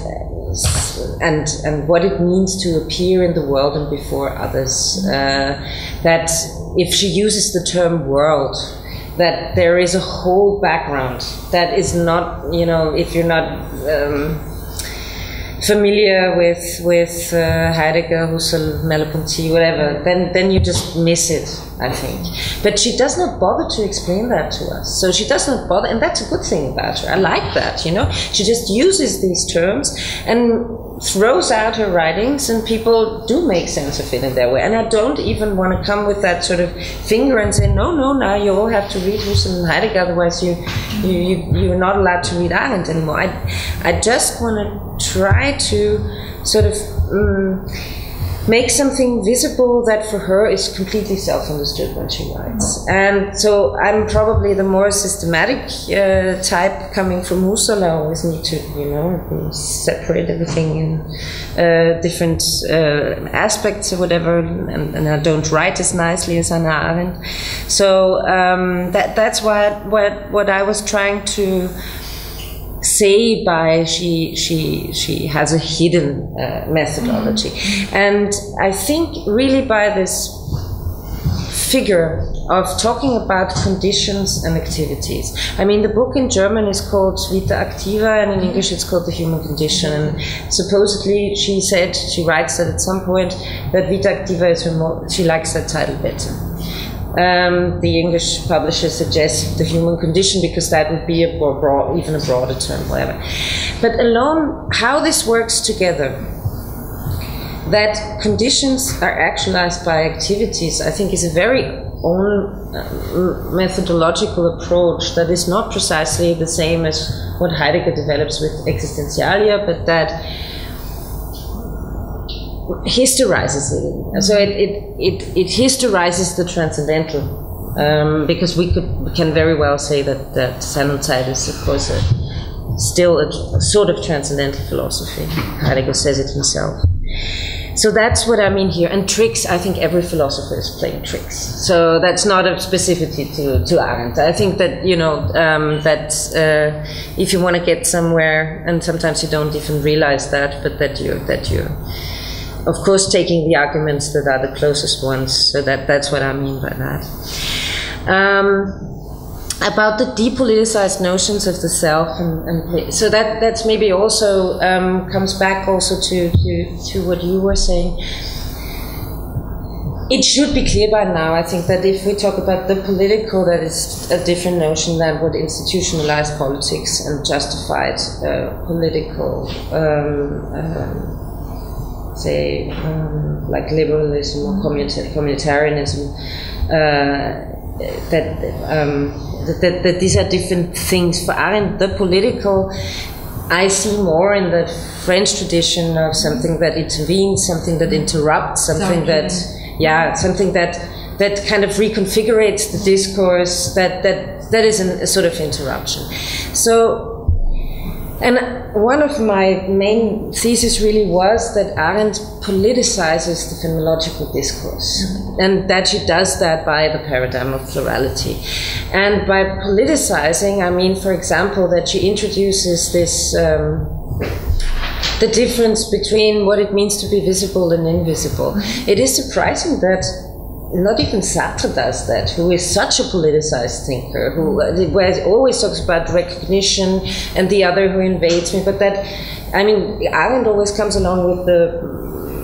what it means to appear in the world and before others. That if she uses the term world, that there is a whole background that is not, if you're not familiar with Heidegger, Husserl, Merleau-Ponty, whatever, then you just miss it, I think. But she does not bother to explain that to us. So she does not bother, and that's a good thing about her. I like that, She just uses these terms and throws out her writings, and people do make sense of it in their way. And I don't even want to come with that sort of finger and say, no, now you all have to read Husserl and Heidegger, otherwise you're not allowed to read Arendt anymore. I just want to try to sort of make something visible that for her is completely self-understood when she writes. And so I'm probably the more systematic type coming from Husserl. I always need to, separate everything in different aspects or whatever, and I don't write as nicely as Hannah Arendt. So that's what I was trying to say by she has a hidden methodology. And I think really by this figure of talking about conditions and activities. I mean, the book in German is called Vita Activa, and in English it's called The Human Condition. And supposedly she writes that at some point that Vita Activa is she likes that title better. The English publisher suggests the human condition because that would be even a broader term, whatever. But alone, how this works together, that conditions are actualized by activities, I think is a very own methodological approach that is not precisely the same as what Heidegger develops with existentialia, but that historizes it. So it historizes the transcendental, because we can very well say that Sannenheit is, of course, still a sort of transcendental philosophy. Heidegger says it himself. So that's what I mean here. And tricks, I think every philosopher is playing tricks. So that's not a specificity to Arendt. I think that, that if you want to get somewhere, and sometimes you don't even realize that, but that you're of course taking the arguments that are the closest ones. So that's what I mean by that. About the depoliticized notions of the self, and so that's maybe also comes back also to what you were saying. It should be clear by now, I think, that if we talk about the political, that is a different notion than what institutionalized politics and justified political, say, like liberalism or communitarianism, that these are different things. For Arendt, the political, I see more in the French tradition of something that intervenes, something that interrupts, something that kind of reconfigurates the discourse, that is a sort of interruption. So, and one of my main theses really was that Arendt politicizes the phenomenological discourse, and that she does that by the paradigm of plurality. And by politicizing, I mean, for example, that she introduces this, the difference between what it means to be visible and invisible. It is surprising that not even Sartre does that, who is such a politicized thinker, who always talks about recognition and the other who invades me. But that, I mean, Arendt always comes along with the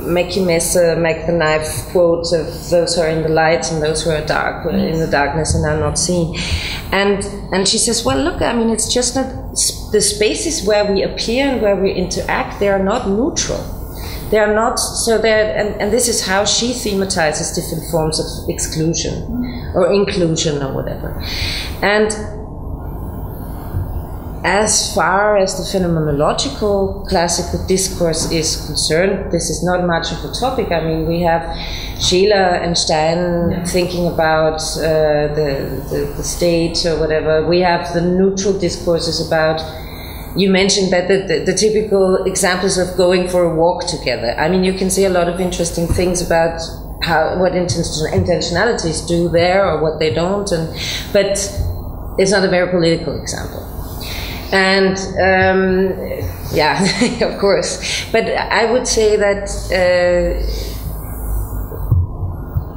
make your messer, make the knife quotes of those who are in the light and those who are dark, in the darkness and are not seen. And she says, well, look, I mean, it's just not, the spaces where we appear and where we interact, they are not neutral. They are not, so they're, and this is how she thematizes different forms of exclusion or inclusion or whatever. And as far as the phenomenological classical discourse is concerned, this is not much of a topic. I mean, we have Scheler and Stein thinking about the state or whatever. We have the neutral discourses about, you mentioned that the typical examples of going for a walk together. I mean, you can see a lot of interesting things about what intentionalities do there or what they don't, but it's not a very political example. And yeah, of course. But I would say that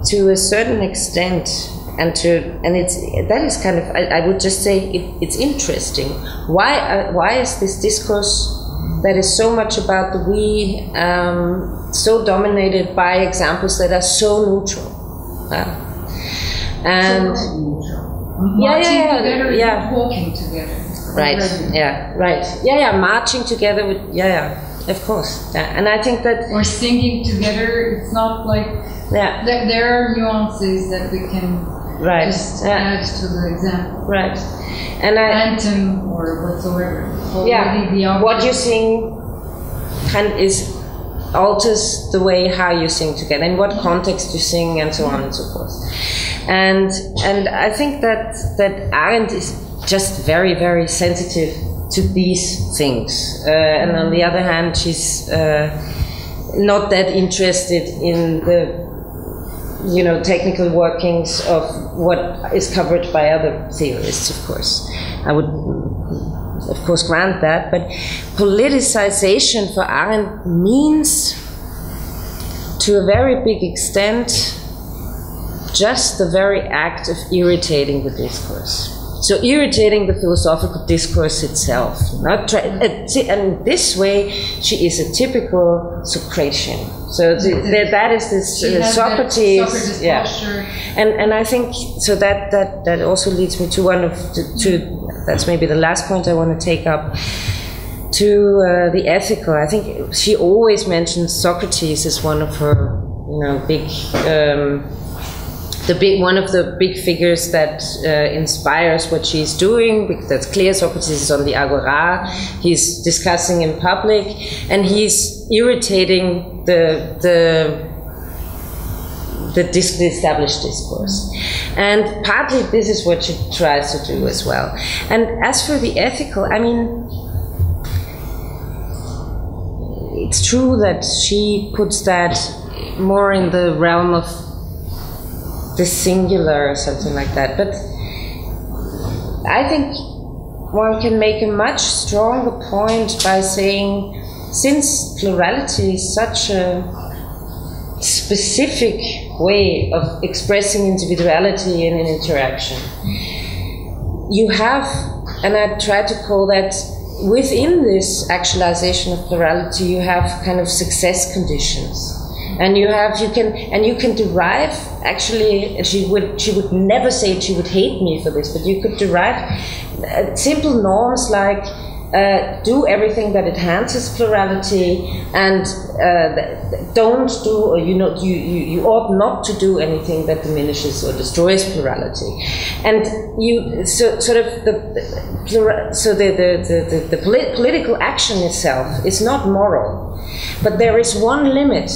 to a certain extent, that is kind of, I would just say it's interesting. Why is this discourse that is so much about the we so dominated by examples that are so neutral? And walking together. Right. Yeah. Right. Yeah. Marching together with. Yeah. Of course. Yeah. And I think that. Or singing together. It's not like. Yeah. There are nuances that we can. Right. Just add to the example. Right. And anthem or whatsoever. What you sing is alters the way how you sing together, in what context you sing, and so on and so forth. And I think that Arendt is just very, very sensitive to these things. And on the other hand, she's not that interested in the, technical workings of what is covered by other theorists, of course. I would, of course, grant that. But politicization for Arendt means, to a very big extent, just the very act of irritating the discourse. So irritating the philosophical discourse itself. And this way, she is a typical Socratian. So that is this Socrates. And I think so that also leads me to one of that's maybe the last point I want to take up, to the ethical. I think she always mentions Socrates as one of her big. One of the big figures that inspires what she's doing, because that's clear. Socrates is on the agora, he's discussing in public, and he's irritating the established discourse. And partly this is what she tries to do as well. And as for the ethical, I mean, it's true that she puts that more in the realm of the singular or something like that. But I think one can make a much stronger point by saying, since plurality is such a specific way of expressing individuality in an interaction, you have, and I try to call that, within this actualization of plurality, you have kind of success conditions. And you can derive, actually, she would never say it, she would hate me for this, but you could derive simple norms like do everything that enhances plurality, and don't do, or you ought not to do anything that diminishes or destroys plurality. And the political action itself is not moral, but there is one limit.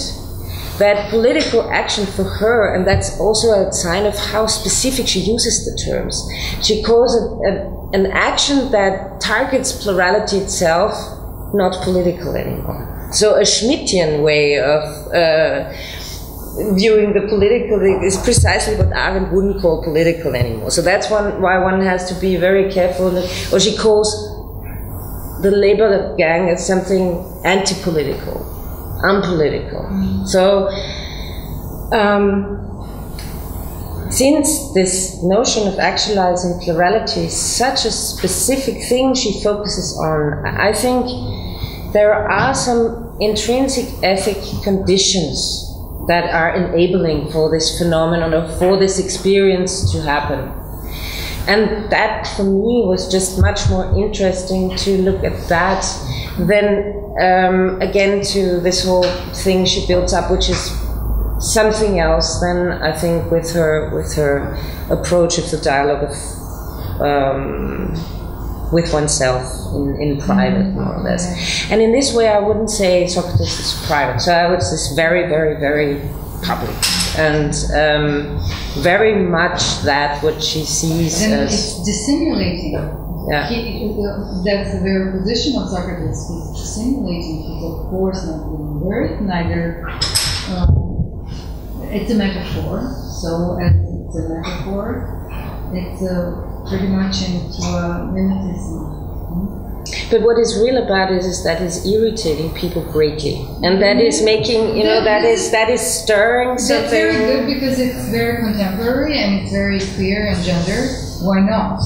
That political action for her, and that's also a sign of how specific she uses the terms, she calls it an action that targets plurality itself, not political anymore. So a Schmittian way of viewing the political is precisely what Arendt wouldn't call political anymore. So that's why one has to be very careful. Or she calls the labor gang as something anti-political. Unpolitical. So since this notion of actualizing plurality is such a specific thing she focuses on, I think there are some intrinsic ethic conditions that are enabling for this phenomenon or for this experience to happen. And that for me was just much more interesting to look at that than again to this whole thing she built up, which is something else than I think with her approach of the dialogue of with oneself in private, more or less. And in this way, I wouldn't say Socrates is private. So I would say it's very, very, very public, and very much that what she sees and as it's dissimulating. Yeah. That's the very position of Socrates. He's dissimulating. He's of course not giving birth, neither. It's a metaphor. So as it's a metaphor, it's pretty much into mimetism. But what is real about it is that it's irritating people greatly, and that is making, you know, that is stirring something. That's very good because it's very contemporary and it's very queer and gender. Why not?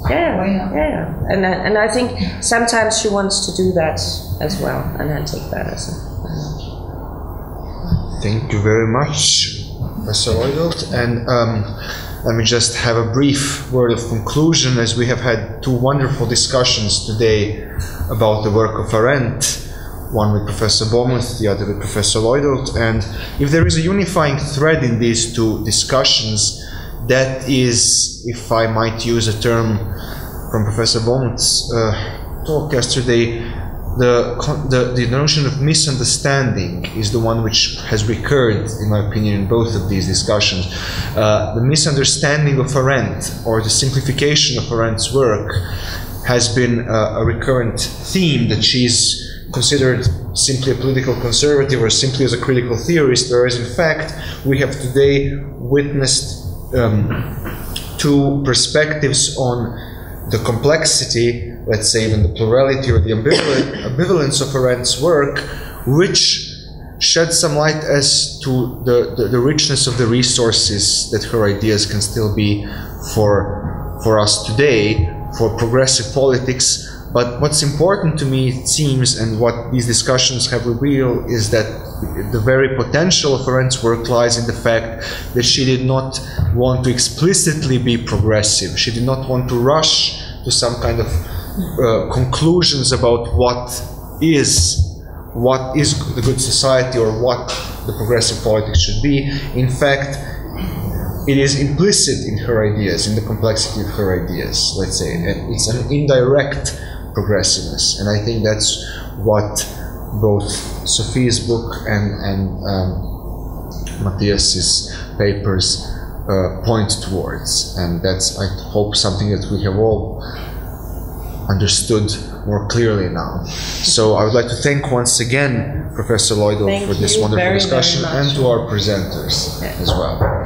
Yeah, why not? Yeah, and I think sometimes she wants to do that as well, and I take that as a. Thank you very much, Professor Loidolt, and. Let me just have a brief word of conclusion, as we have had two wonderful discussions today about the work of Arendt, one with Professor Baumluth, the other with Professor Loidolt. And if there is a unifying thread in these two discussions, that is, if I might use a term from Professor Baumluth's talk yesterday, the notion of misunderstanding is the one which has recurred, in my opinion, in both of these discussions. The misunderstanding of Arendt, or the simplification of Arendt's work, has been a recurrent theme, that she's considered simply a political conservative or simply as a critical theorist, whereas in fact we have today witnessed two perspectives on the complexity, let's say even the plurality or the ambivalence of Arendt's work, which shed some light as to the richness of the resources that her ideas can still be for us today, for progressive politics. But what's important to me, it seems, and what these discussions have revealed, is that the very potential of Arendt's work lies in the fact that she did not want to explicitly be progressive. She did not want to rush to some kind of conclusions about what is the good society or what the progressive politics should be. In fact, it is implicit in her ideas, in the complexity of her ideas, let's say. And it's an indirect progressiveness. And I think that's what both Sophie's book and Matthias's papers point towards. And that's, I hope, something that we have all understood more clearly now. So I would like to thank once again Professor Loidolt for this wonderful discussion, and to our presenters as well.